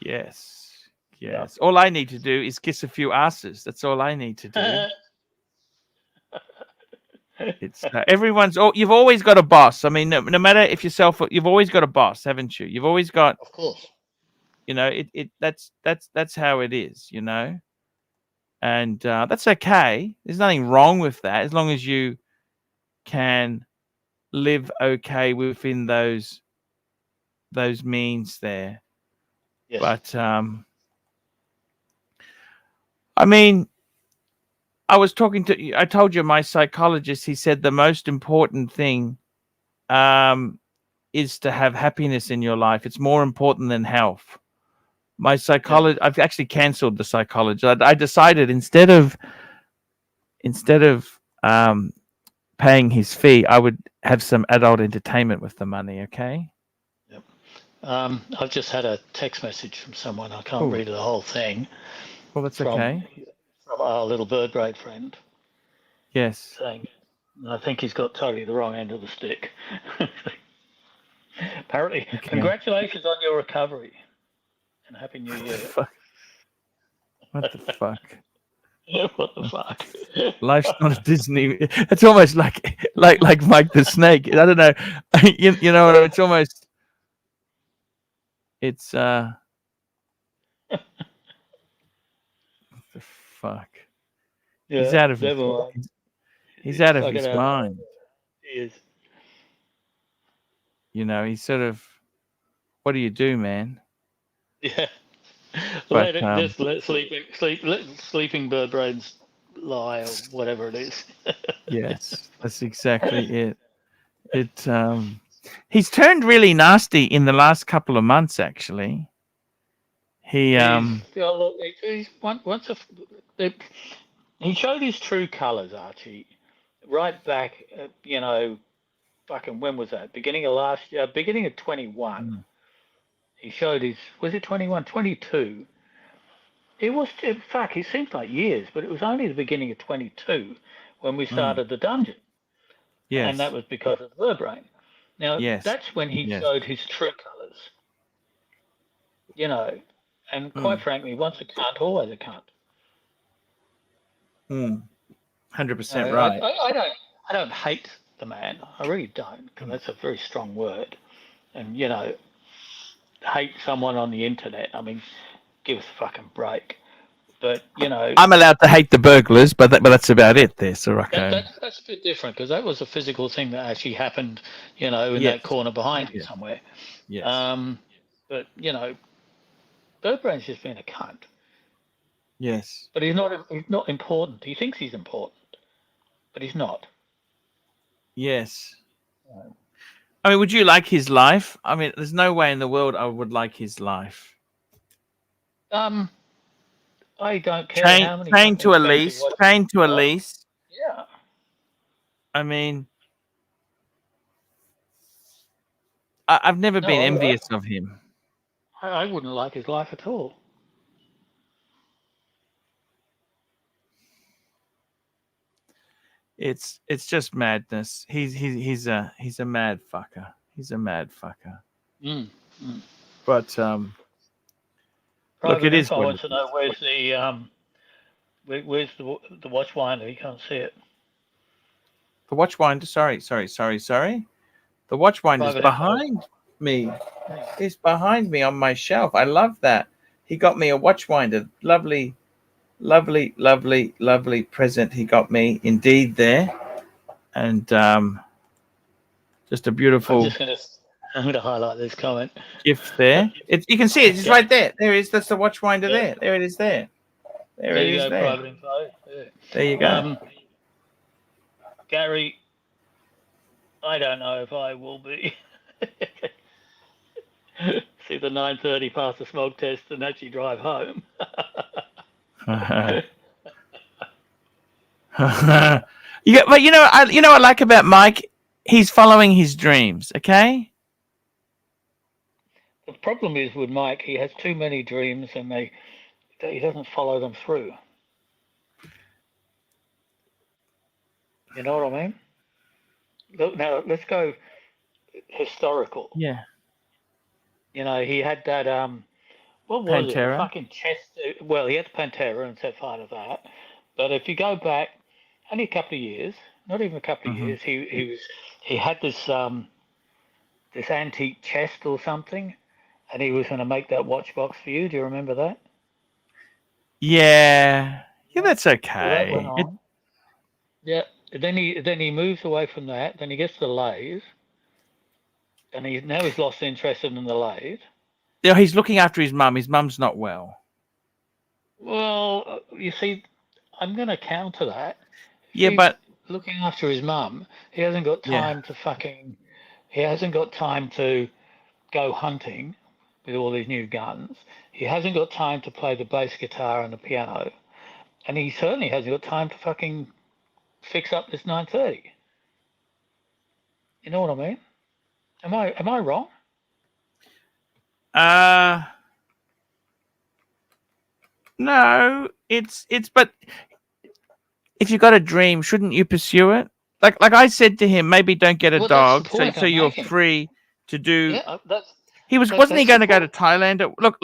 Yes. Yes. All I need to do is kiss a few asses. That's all I need to do. It's everyone's. You've always got a boss. I mean, no matter if you've always got a boss, haven't you? You've always got. Of course. You know, that's how it is. You know, and that's okay. There's nothing wrong with that as long as you can live okay within those means there. Yes. But I mean, I told you my psychologist, he said the most important thing is to have happiness in your life. It's more important than health. My psychologist, I've actually canceled the psychologist. I decided instead of paying his fee, I would have some adult entertainment with the money. Okay. Yep. I've just had a text message from someone. I can't read the whole thing. Well, that's okay. From our little bird brain friend. Yes. Saying, I think he's got totally the wrong end of the stick. Apparently, congratulations on your recovery and Happy New Year. What the fuck? What the fuck? Life's not a Disney. It's almost like Mike the Snake. I don't know. You know what? It's almost. It's the fuck. Yeah, He's out of his. never mind. He's out of Fucking his hell. mind. He is. You know, he's sort of. What do you do, man? Yeah. But, Let sleeping bird brains lie, or whatever it is. Yes, that's exactly it. He's turned really nasty in the last couple of months. Actually, he he showed his true colours, Archie, right back. Fucking when was that? Beginning of last year, beginning of 21. He showed his. Was it 21? 22. It was. Fuck. It seems like years, but it was only the beginning of 22 when we started the dungeon. yes, And that was because of the brain. Now, yes, that's when he showed his true colours. You know, and quite frankly, once a cunt, always a cunt. 100% right. I don't hate the man. I really don't, because that's a very strong word. And hate someone on the internet. I mean, give us a fucking break. But I'm allowed to hate the burglars, but that's about it. There, Sirocco. That's a bit different, because that was a physical thing that actually happened. In that corner behind you somewhere. Yes. But Birdbrain's just been a cunt. Yes. But he's not important. He thinks he's important, but he's not. Yes. I mean, would you like his life? I mean, there's no way in the world I would like his life. I don't care how many. Chained to a lease. Chained to a lease. Yeah. I mean, I've never been envious of him. I wouldn't like his life at all. It's just madness. He's a mad fucker. He's a mad fucker. But look, it is. I want to know where's the watchwinder? You can't see it. The watchwinder. Sorry. The watchwinder is behind me. It's behind me on my shelf. I love that. He got me a watchwinder. Lovely present he got me indeed there. And just a beautiful. I'm gonna highlight this comment. Gift there. You can see it. It's right there. There it is. That's the watchwinder there. There it is there. There it is there. Private info. Yeah. There you go. Gary, I don't know if I will be. See the 9:30 pass the smoke test and actually drive home. But you know what I like about Mike? He's following his dreams. Okay. The problem is with Mike, he has too many dreams and he doesn't follow them through. You know what I mean? Look, now let's go historical. Yeah. He had that what was Pantera? it? Fucking chest. Well, he had the Pantera and set fire to that. But if you go back only a couple of years, not even a couple of years, he had this this antique chest or something, and he was going to make that watch box for you. Do you remember that? Yeah, that's okay. Well, that went on. Yeah. Then he moves away from that. Then he gets the lathe, and he's lost interest in the lathe. Yeah, he's looking after his mum. His mum's not well. Well, you see, I'm going to counter that. But looking after his mum, he hasn't got time to He hasn't got time to go hunting with all these new guns. He hasn't got time to play the bass guitar and the piano, and he certainly hasn't got time to fucking fix up this 930. You know what I mean? Am I wrong? No, it's but if you got a dream, shouldn't you pursue it? Like I said to him, maybe don't get a dog, so you're free to do. Yeah, wasn't he going to go to Thailand? Look.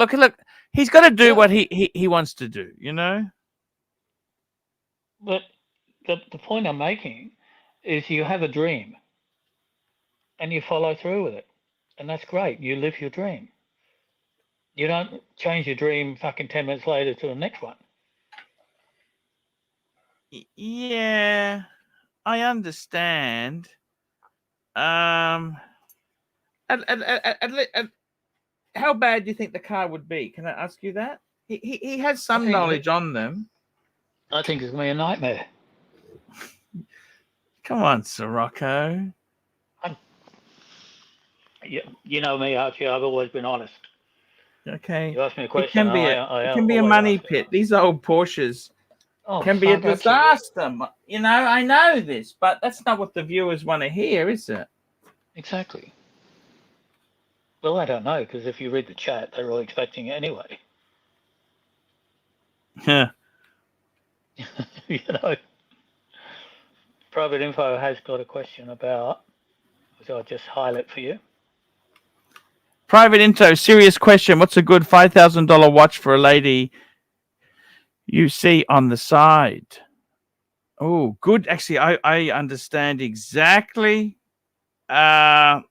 He's got to do what he wants to do. You know. But the point I'm making is you have a dream and you follow through with it. And that's great. You live your dream. You don't change your dream fucking 10 minutes later to the next one. Yeah, I understand. And how bad do you think the car would be? Can I ask you that? He has some knowledge on them. I think it's going to be a nightmare. Come on, Sirocco. You know me, Archie. I've always been honest. Okay. You ask me a It question. can be a money pit. These old Porsches can be a disaster. You know, I know this, but that's not what the viewers want to hear, is it? Exactly. Well, I don't know, because if you read the chat, they're all expecting it anyway. Yeah. You know. Private Info has got a question about, which I'll just highlight for you. Private Info, serious question. What's a good $5,000 watch for a lady you see on the side? Oh, good. Actually, I understand exactly. I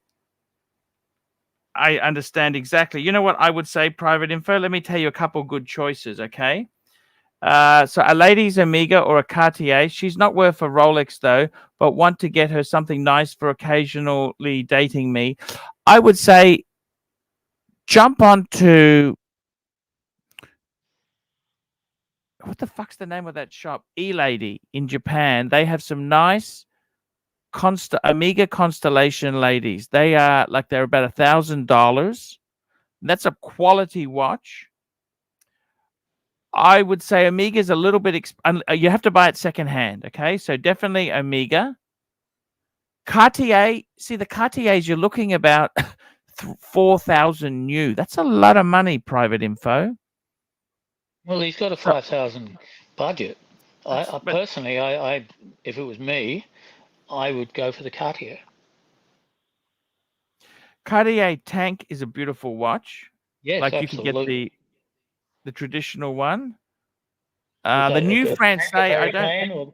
understand exactly. You know what I would say, Private Info? Let me tell you a couple good choices, okay? So a lady's Omega or a Cartier. She's not worth a Rolex, though, but want to get her something nice for occasionally dating me. I would say jump onto... What the fuck's the name of that shop? E-Lady in Japan. They have some nice Omega Constellation ladies. They are like they're about $1,000. That's a quality watch. I would say Omega is a little bit. You have to buy it secondhand. Okay, so definitely Omega. Cartier. See the Cartiers. You're looking about 4,000 new. That's a lot of money. Private Info. Well, he's got a 5,000 budget. I personally, if it was me, I would go for the Cartier. Cartier Tank is a beautiful watch. Yes, like absolutely. You could get the traditional one. The new Francais, I don't.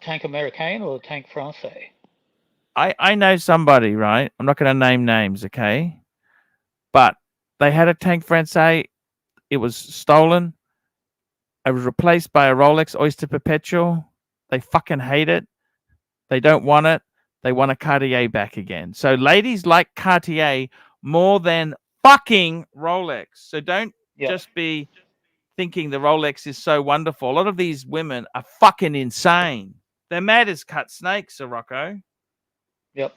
Tank Americain or Tank Francais? I know somebody, right? I'm not going to name names, okay? But they had a Tank Francais. It was stolen. It was replaced by a Rolex Oyster Perpetual. They fucking hate it. They don't want it. They want a Cartier back again. So ladies like Cartier more than fucking Rolex. So don't just be thinking the Rolex is so wonderful. A lot of these women are fucking insane. They're mad as cut snakes, Sirocco. Yep.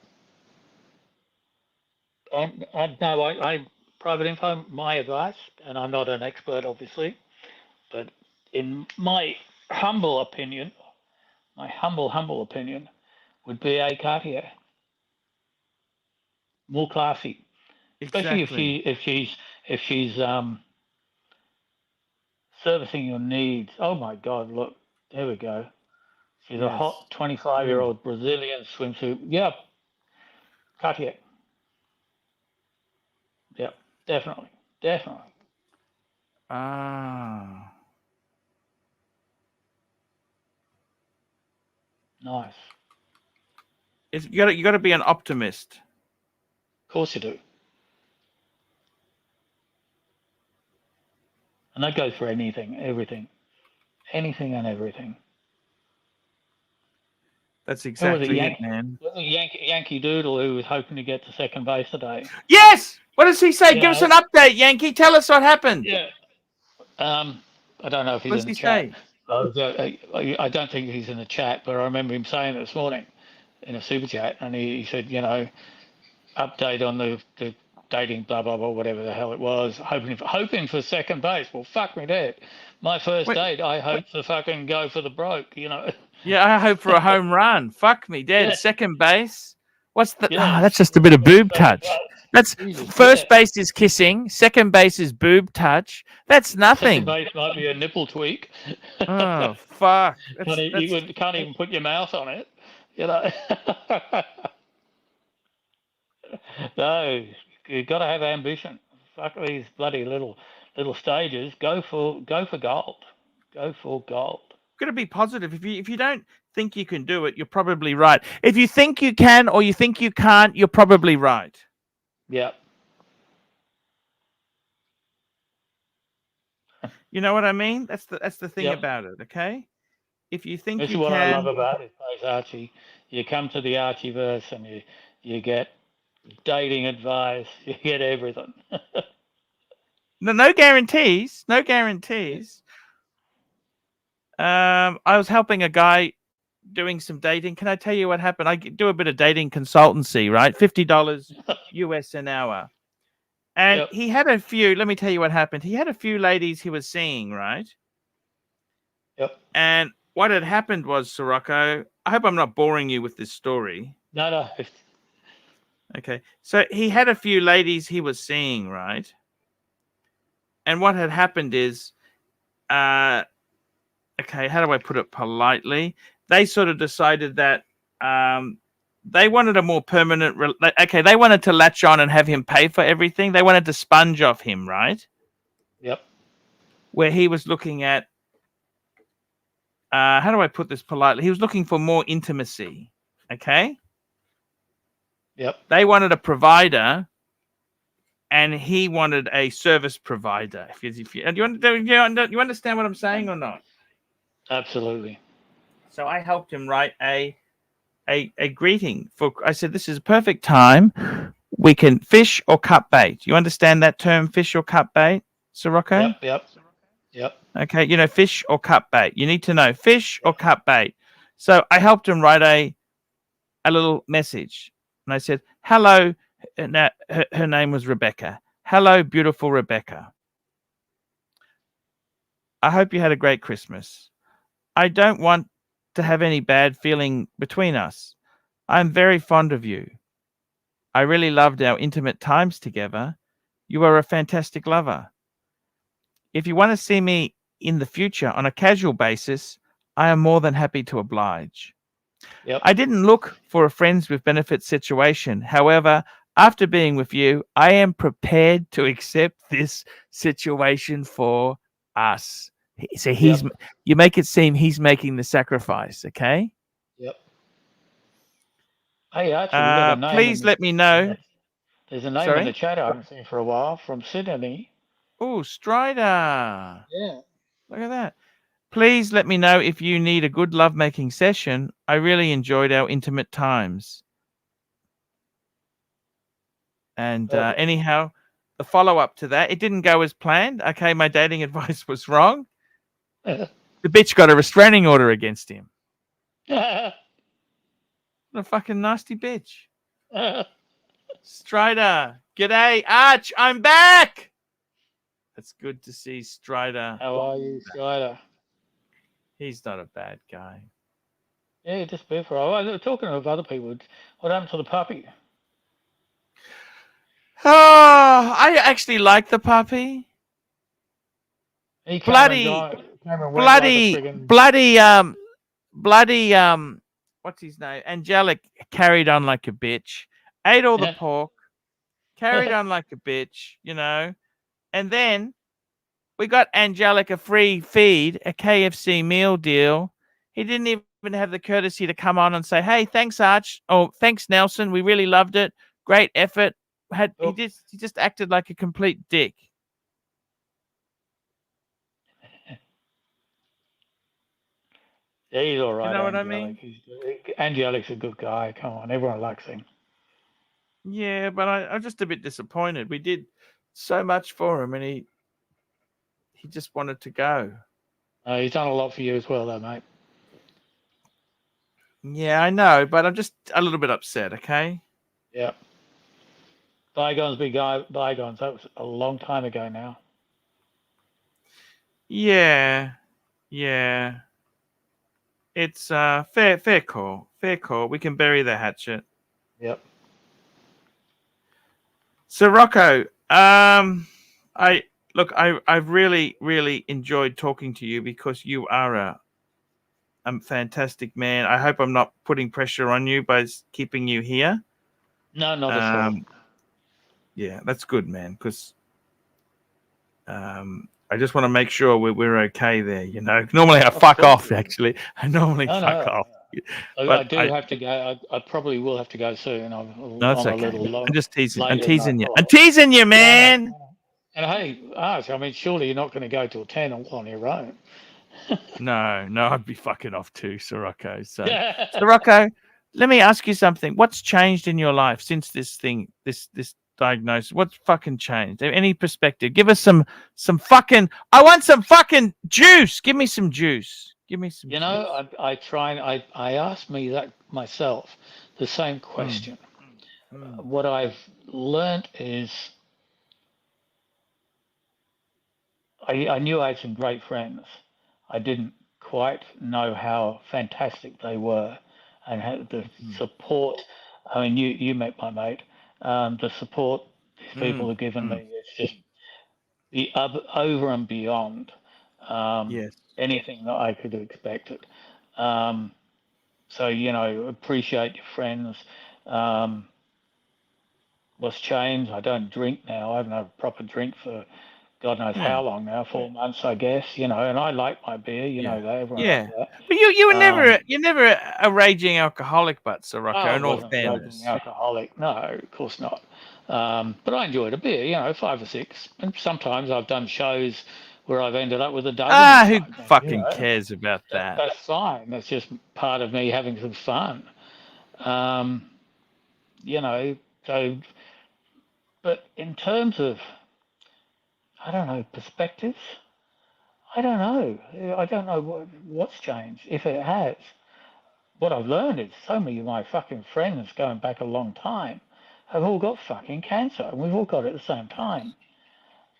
I Private Info, my advice, and I'm not an expert, obviously, but in my humble opinion, humble opinion, would be a Cartier. More classy, especially if she's servicing your needs. Oh my God! Look, there we go. She's a hot 25-year-old Brazilian swimsuit. Yep, Cartier. Yep, definitely. Ah. Nice. You got to be an optimist. Of course you do. And that goes for anything, everything. Anything and everything. That's exactly it, man. Yankee Doodle who was hoping to get to second base today. Yes! What does he say? Give us an update, Yankee. Tell us what happened. Yeah. I don't know if he's in the chat. I don't think he's in the chat, but I remember him saying it this morning in a super chat, and he said, you know, update on the dating, blah blah blah, whatever the hell it was, hoping for second base. Well, fuck me dead. My first date, I hope to fucking go for the broke, you know. Yeah, I hope for a home run. Fuck me dead. Yeah. Second base. What's the? Yeah. Oh, that's just a bit of boob touch. That's first base is kissing. Second base is boob touch. That's nothing. Second base might be a nipple tweak. Oh fuck! You can't even put your mouth on it. You know. No, you've got to have ambition. Fuck these bloody little stages. Go for gold. Go for gold. got to be positive. If you don't think you can do it, you're probably right. If you think you can or you think you can't, you're probably right. Yeah. You know what I mean? That's the thing Yep. about it. Okay. If you think This is you what I love can, about this place, Archie. You come to the Archieverse and you get dating advice. You get everything. no guarantees. No guarantees. I was helping a guy doing some dating. Can I tell you what happened? I do a bit of dating consultancy, right? $50 US an hour. And Yep. he had a few, let me tell you what happened. He had a few ladies he was seeing, right? Yep. And what had happened was, Sirocco, I hope I'm not boring you with this story. No. Okay. So he had a few ladies he was seeing, right? And what had happened is, okay, how do I put it politely? They sort of decided that they wanted a more permanent. They wanted to latch on and have him pay for everything. They wanted to sponge off him, right? Yep. Where he was looking at, how do I put this politely? He was looking for more intimacy. Okay. Yep. They wanted a provider, and he wanted a service provider. You understand what I'm saying or not? Absolutely. So I helped him write a greeting for. I said, this is a perfect time. We can fish or cut bait. You understand that term, fish or cut bait, Sirocco? Yep. Okay, fish or cut bait. You need to know fish or cut bait. So I helped him write a little message, and I said, "Hello." Now, her name was Rebecca. Hello, beautiful Rebecca. I hope you had a great Christmas. I don't want to have any bad feeling between us. I'm very fond of you. I really loved our intimate times together. You are a fantastic lover. If you want to see me in the future on a casual basis, I am more than happy to oblige. Yep. I didn't look for a friends with benefits situation. However, after being with you, I am prepared to accept this situation for us. So you make it seem he's making the sacrifice, okay? Yep. Hey, Archie, we got a name. Please let me know. There's a name Sorry? in the chat I haven't seen for a while from Sydney. Oh, Strider. Yeah. Look at that. Please let me know if you need a good lovemaking session. I really enjoyed our intimate times. And anyhow, the follow-up to that, it didn't go as planned. Okay, my dating advice was wrong. The bitch got a restraining order against him. What a fucking nasty bitch. Strider. G'day, Arch. I'm back. It's good to see Strider. How are you, Strider? He's not a bad guy. Yeah, just been for a while. Talking of other people, what happened to the puppy? Oh, I actually like the puppy. He Bloody, what's his name? Angelic carried on like a bitch. Ate all the pork. Carried on like a bitch, And then we got Angelic a free feed, a KFC meal deal. He didn't even have the courtesy to come on and say, "Hey, thanks, Arch." Oh, thanks, Nelson. We really loved it. Great effort. He just acted like a complete dick. Yeah, he's all right. You know what Angelic. I mean? Angelic's a good guy. Come on, everyone likes him. Yeah, but I'm just a bit disappointed. We did so much for him, and he just wanted to go. He's done a lot for you as well, though, mate. Yeah, I know, but I'm just a little bit upset, okay? Yeah. Bygones be bygones. That was a long time ago now. Yeah. It's fair call. Fair call. We can bury the hatchet. Yep. Sirocco, I've really, really enjoyed talking to you because you are a fantastic man. I hope I'm not putting pressure on you by keeping you here. No, not at all. Yeah, that's good, man. Because I just want to make sure we're okay there. You know, normally I Of fuck course. off. Actually, I normally No, fuck no. off. I But do have to go. I probably will have to go soon. I'm no, it's on a okay. little long, I'm just teasing. I'm later than I teasing you. I'm thought. teasing you, No, no. man. And hey, Arch, I mean, surely you're not going to go till 10 on your own. No, I'd be fucking off too, Sirocco. So, Yeah. Sirocco, let me ask you something. What's changed in your life since this thing, this diagnosis? What's fucking changed? Any perspective? Give us some fucking. I want some fucking juice. Give me some juice. Give me some You juice. know, I try and I ask me that myself, the same question. What I've learnt is I knew I had some great friends. I didn't quite know how fantastic they were and had the support. I mean, you met my mate. The support these people have given me is just over and beyond Yes. anything that I could have expected. So, you know, appreciate your friends. What's changed? I don't drink now. I haven't had a proper drink for God knows how long now, 4 months, I guess, you know, and I like my beer, you know that, everyone knows that. But you were never a raging alcoholic, but Sirocco, I in all wasn't a raging fairness. alcoholic, no, of course not. But I enjoyed a beer, you know, 5 or 6, and sometimes I've done shows where I've ended up with a dozen. Who And, you fucking know, cares about that? that's fine. That's just part of me having some fun. You know, so, but in terms of, I don't know, perspectives, I don't know. I don't know what's changed, if it has. What I've learned is so many of my fucking friends going back a long time have all got fucking cancer, and we've all got it at the same time.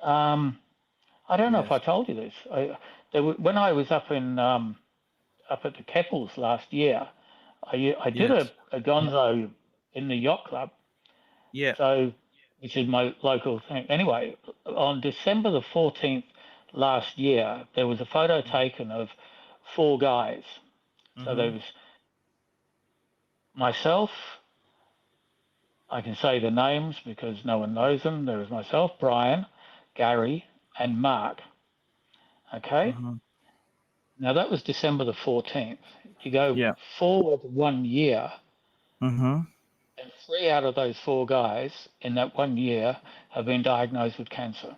I don't know if I told you this. When I was up at the Keppels last year, I did a gonzo in the yacht club. Yeah. So, which is my local thing. Anyway, on December the 14th last year, there was a photo taken of 4 guys. So there was myself. I can say the names because no one knows them. There was myself, Brian, Gary, and Mark. Okay. Now that was December the 14th. You go forward 1 year, and 3 out of those 4 guys in that 1 year have been diagnosed with cancer.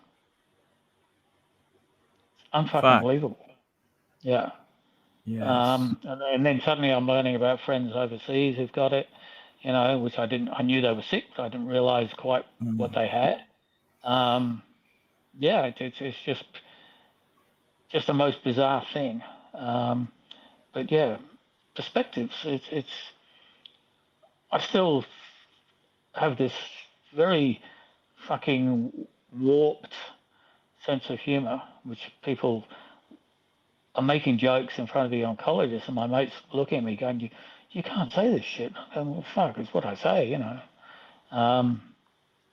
Unfucking believable. Yeah. Yes. And then suddenly I'm learning about friends overseas who've got it, you know, which I didn't. I knew they were sick, but I didn't realize quite what they had. Yeah, it's just the most bizarre thing. But yeah, perspectives. It's. I still have this very fucking warped sense of humor, which people are making jokes in front of the oncologist, and my mates looking at me going, "You can't say this shit." I'm going, well, fuck, it's what I say, you know.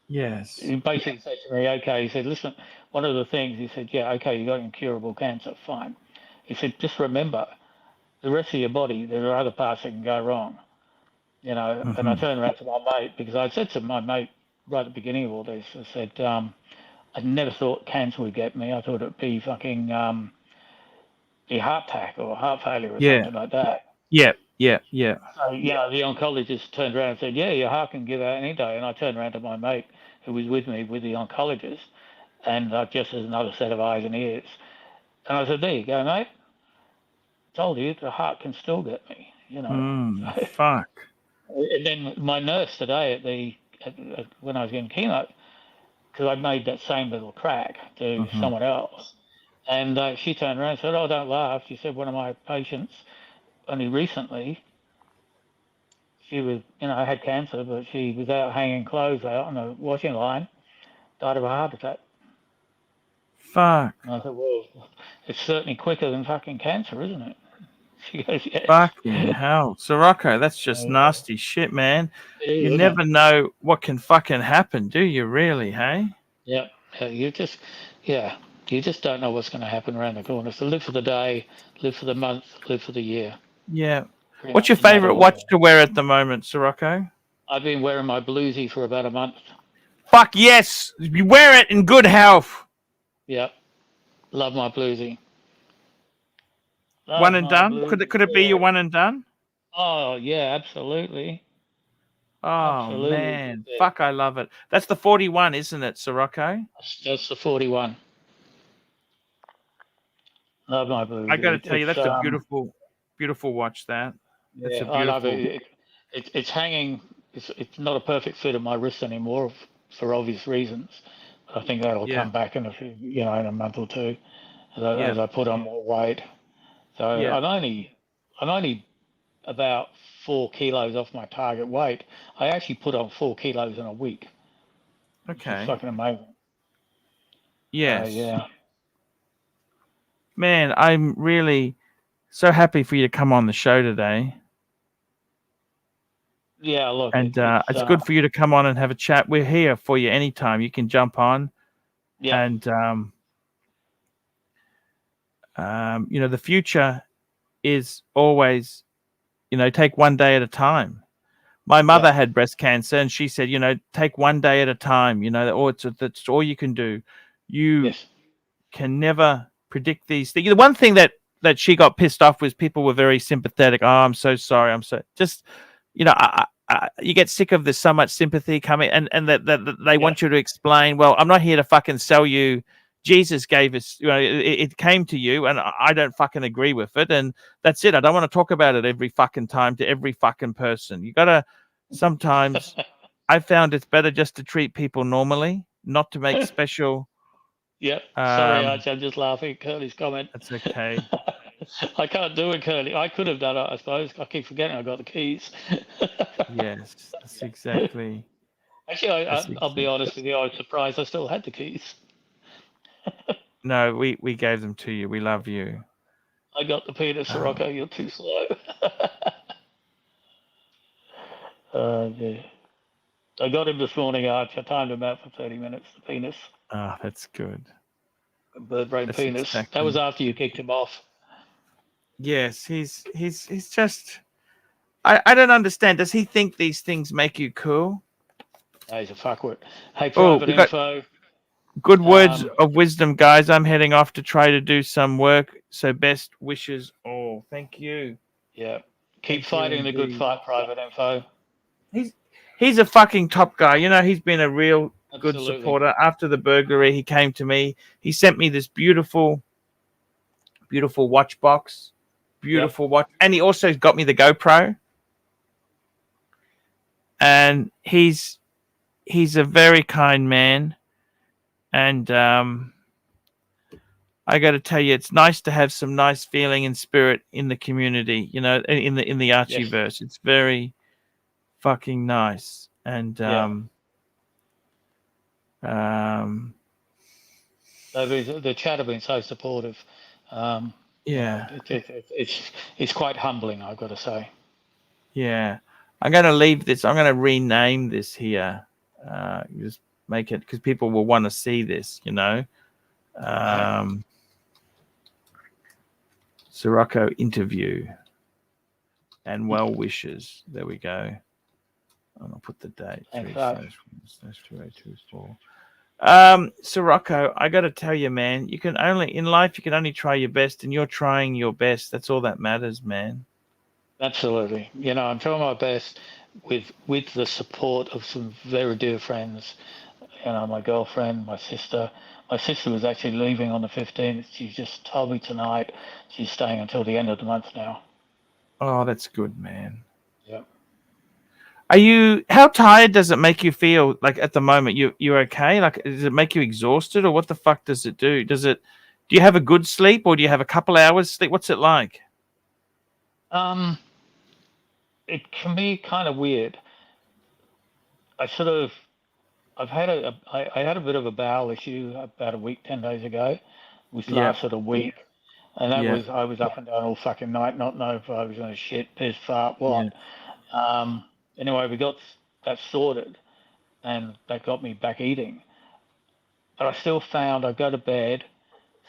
Yes. He basically said to me, okay, he said, listen, one of the things, he said, yeah, okay, you got incurable cancer, fine. He said, just remember, the rest of your body, there are other parts that can go wrong, you know. And I turned around to my mate, because I said to my mate right at the beginning of all this, I said, I never thought cancer would get me. I thought it'd be fucking the heart attack or heart failure or something like that. Yeah. So, you know, the oncologist turned around and said, yeah, your heart can give out any day. And I turned around to my mate who was with me with the oncologist, and just as another set of eyes and ears. And I said, there you go, mate. Told you, the heart can still get me, you know. Fuck. And then my nurse today when I was getting chemo, because I made that same little crack to someone else, and she turned around and said, oh, don't laugh. She said, one of my patients, only recently, she was, you know, had cancer, but she was out hanging clothes out on the washing line, died of a heart attack. Fuck. And I said, well, it's certainly quicker than fucking cancer, isn't it? She goes, yes. Fucking hell. Sirocco, that's just nasty shit, man. You never know what can fucking happen, do you really, hey? Yeah. You just don't know what's going to happen around the corner. So live for the day, live for the month, live for the year. Yeah. What's your favorite watch to wear at the moment, Sirocco? I've been wearing my bluesy for about a month. Fuck yes. You wear it in good health. Yeah. Love my bluesy. Love One and my done? Could it be your bluesy. one and done? Oh yeah, absolutely. Oh Absolutely. man, fuck, I love it. That's the 41, isn't it, Sirocco? That's the 41. Love my I got to bluesy. tell you, It's that's a beautiful, beautiful watch. That's a yeah, I love beautiful. it. It's hanging. It's not a perfect fit at my wrist anymore for obvious reasons. But I think that'll Yeah, come back in in a month or two yeah, as I put on more weight. So yeah. I'm only about 4 kilos off my target weight. I actually put on 4 kilos in a week, which is Okay. fucking amazing. So Yes, yeah, man, I'm really so happy for you to come on the show today, yeah. Look, and it's good for you to come on and have a chat. We're here for you anytime. You can jump on, yeah, and the future is always, take one day at a time. My yeah, mother had breast cancer, and she said, take one day at a time. Or that's all you can do. You yes, can never predict these things. The one thing that she got pissed off was people were very sympathetic. Oh, I'm so sorry. I'm so just, you get sick of there's so much sympathy coming, and that they yeah. want you to explain. Well, I'm not here to fucking sell you. Jesus gave us, it came to you, and I don't fucking agree with it, and that's it. I don't want to talk about it every fucking time to every fucking person. You gotta sometimes. I found it's better just to treat people normally, not to make special. Yep. Sorry, Archie, I'm just laughing at Curly's comment. That's okay. I can't do it, Curly. I could have done it, I suppose. I keep forgetting I got the keys. Yes, that's exactly. Actually, That's I'll be exactly. honest with you. I was surprised I still had the keys. No, we gave them to you. We love you. I got the penis, Sirocco. You're too slow. Yeah. I got him this morning, Arch. I timed him out for 30 minutes. The penis, That's good. bird brain That's penis. That was exactly. after you kicked him off. Yes, he's just. I don't understand. Does he think these things make you cool? Oh, he's a fuckwit. Hey, Oh, private we got info. good words Um, of wisdom, guys. I'm heading off to try to do some work. So best wishes all. Thank you. yeah. Keep Thank you fighting the good indeed. fight, private info. He's a fucking top guy. He's been a real good Absolutely. supporter. After the burglary, he came to me. He sent me this beautiful, beautiful watch box. Yep. Beautiful watch. And he also got me the GoPro. And he's a very kind man. And I got to tell you, it's nice to have some nice feeling and spirit in the community, in the Yes. Archieverse. It's very fucking nice. And Yeah. The chat have been so supportive. yeah. It's quite humbling, I've got to say. Yeah. I'm going to leave this. I'm going to rename this here. Just make it because people will want to see this, Sirocco interview and well wishes. There we go. And I'll put the date. Thanks, 3/1/2024. Sirocco, I got to tell you, man, in life, you can only try your best, and you're trying your best. That's all that matters, man. Absolutely. I'm trying my best with the support of some very dear friends. My girlfriend, my sister. My sister was actually leaving on the 15th. She just told me tonight she's staying until the end of the month now. Oh, that's good, man. Yeah. How tired does it make you feel like at the moment? You're okay? Like, does it make you exhausted, or what the fuck does it do? Do you have a good sleep, or do you have a couple hours sleep? What's it like? It can be kind of weird. I had a bit of a bowel issue about a week, 10 days ago, which Yeah. lasted a week. And I was up and down all fucking night, not know if I was going to shit, piss, fart, what. Anyway, we got that sorted, and that got me back eating. But I still found I go to bed,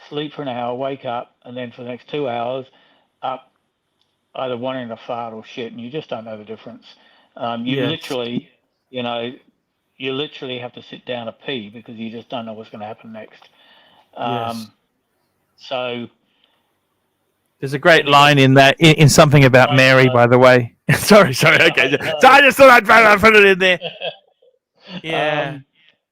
sleep for an hour, wake up, and then for the next 2 hours, up either wanting to fart or shit, and you just don't know the difference. Yes. You know, you literally have to sit down to pee because you just don't know what's going to happen next. Yes. So there's a great line in that in something about Mary, by the way. sorry. Okay. So I just thought I'd put it in there. Yeah.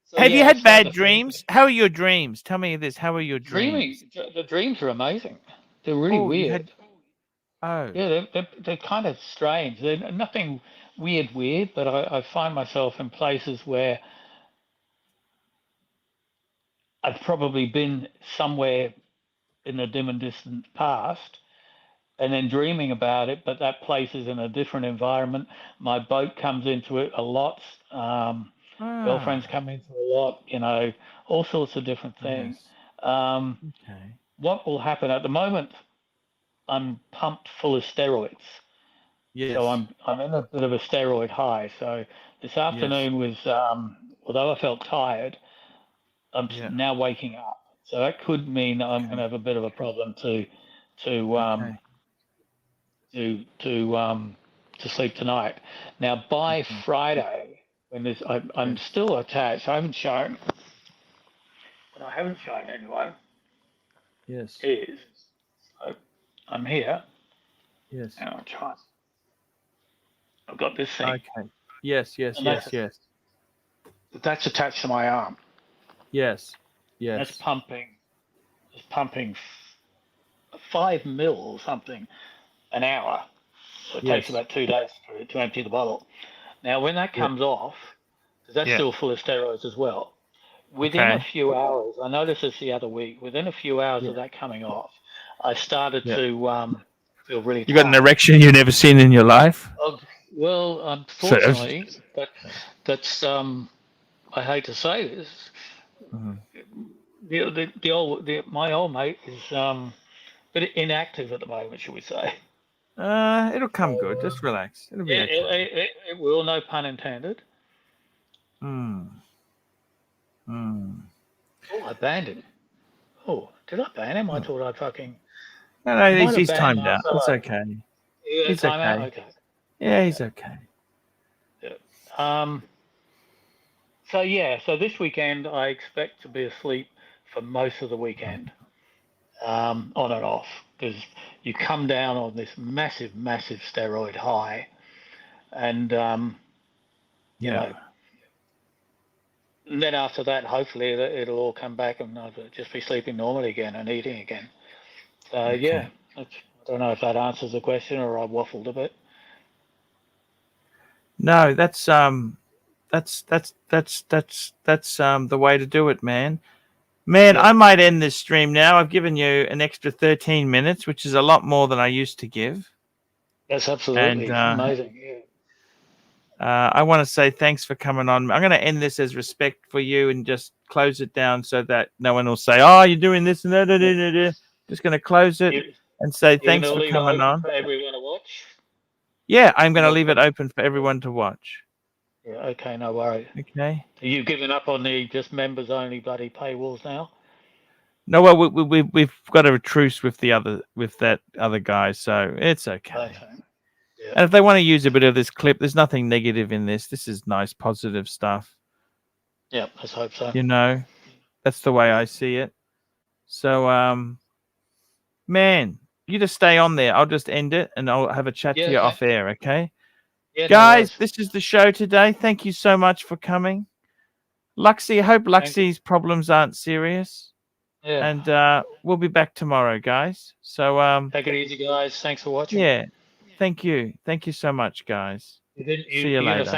So Have you yeah, had bad dreams? How are your dreams? Tell me this. How are your dreams? The dreams are amazing. They're really Oh, you weird. had. Oh. Yeah, they're kind of strange. They're nothing weird, but I find myself in places where I've probably been somewhere in the dim and distant past, and then dreaming about it, but that place is in a different environment. My boat comes into it a lot. Girlfriends come into a lot, you know, all sorts of different things. Yes. Okay. What will happen at the moment? I'm pumped full of steroids. Yes. So I'm in a bit of a steroid high. So this afternoon was, although I felt tired, I'm now waking up. So that could mean that I'm going to have a bit of a problem to sleep tonight. Now by Friday, when this, I'm still attached. I haven't shown anyone. Yes. Is so I'm here. Yes. And I'll try. I've got this thing. Okay. Yes. That's attached to my arm. Yes. That's pumping. It's pumping 5 mil or something an hour. So it takes about 2 days to empty the bottle. Now, when that comes off, because that's still full of steroids as well, within a few hours, I noticed this the other week, within a few hours of that coming off, I started to feel really tired. You got an erection you've never seen in your life? Well, unfortunately, that's I hate to say this. My old mate is a bit inactive at the moment, shall we say? It'll come good. Just relax. It'll be okay. It will, no pun intended. Hmm. Oh, I banned him. Oh, did I ban him? I thought I fucking. No, he's timed out. It's okay. He's okay. Out? Okay. Yeah, he's okay. Yeah. So this weekend I expect to be asleep for most of the weekend, on and off, because you come down on this massive steroid high, and you know, and then after that, hopefully it'll all come back and I'll just be sleeping normally again and eating again. So I don't know if that answers the question or I waffled a bit. No, that's the way to do it, man. I might end this stream now. I've given you an extra 13 minutes, which is a lot more than I used to give. That's absolutely amazing. Yeah. I want to say thanks for coming on. I'm going to end this as respect for you and just close it down so that no one will say, "Oh, you're doing this and that." Just going to close it and say thanks for coming on. For everyone to watch. Yeah, I'm going to leave it open for everyone to watch. Yeah, okay, no worries. Okay. Are you giving up on the just members only bloody paywalls now? No, well, we've got a truce with that other guy, so it's okay. Yeah. And if they want to use a bit of this clip, there's nothing negative in this. This is nice, positive stuff. Yeah, let's hope so. You know, that's the way I see it. So, man, you just stay on there. I'll just end it, and I'll have a chat to you off air, okay? Yeah, guys, this is the show today. Thank you so much for coming. LUXY, I hope LUXY's problems aren't serious. Yeah. And we'll be back tomorrow, guys. So take it easy, guys. Thanks for watching. Yeah. Thank you. Thank you so much, guys. See you later.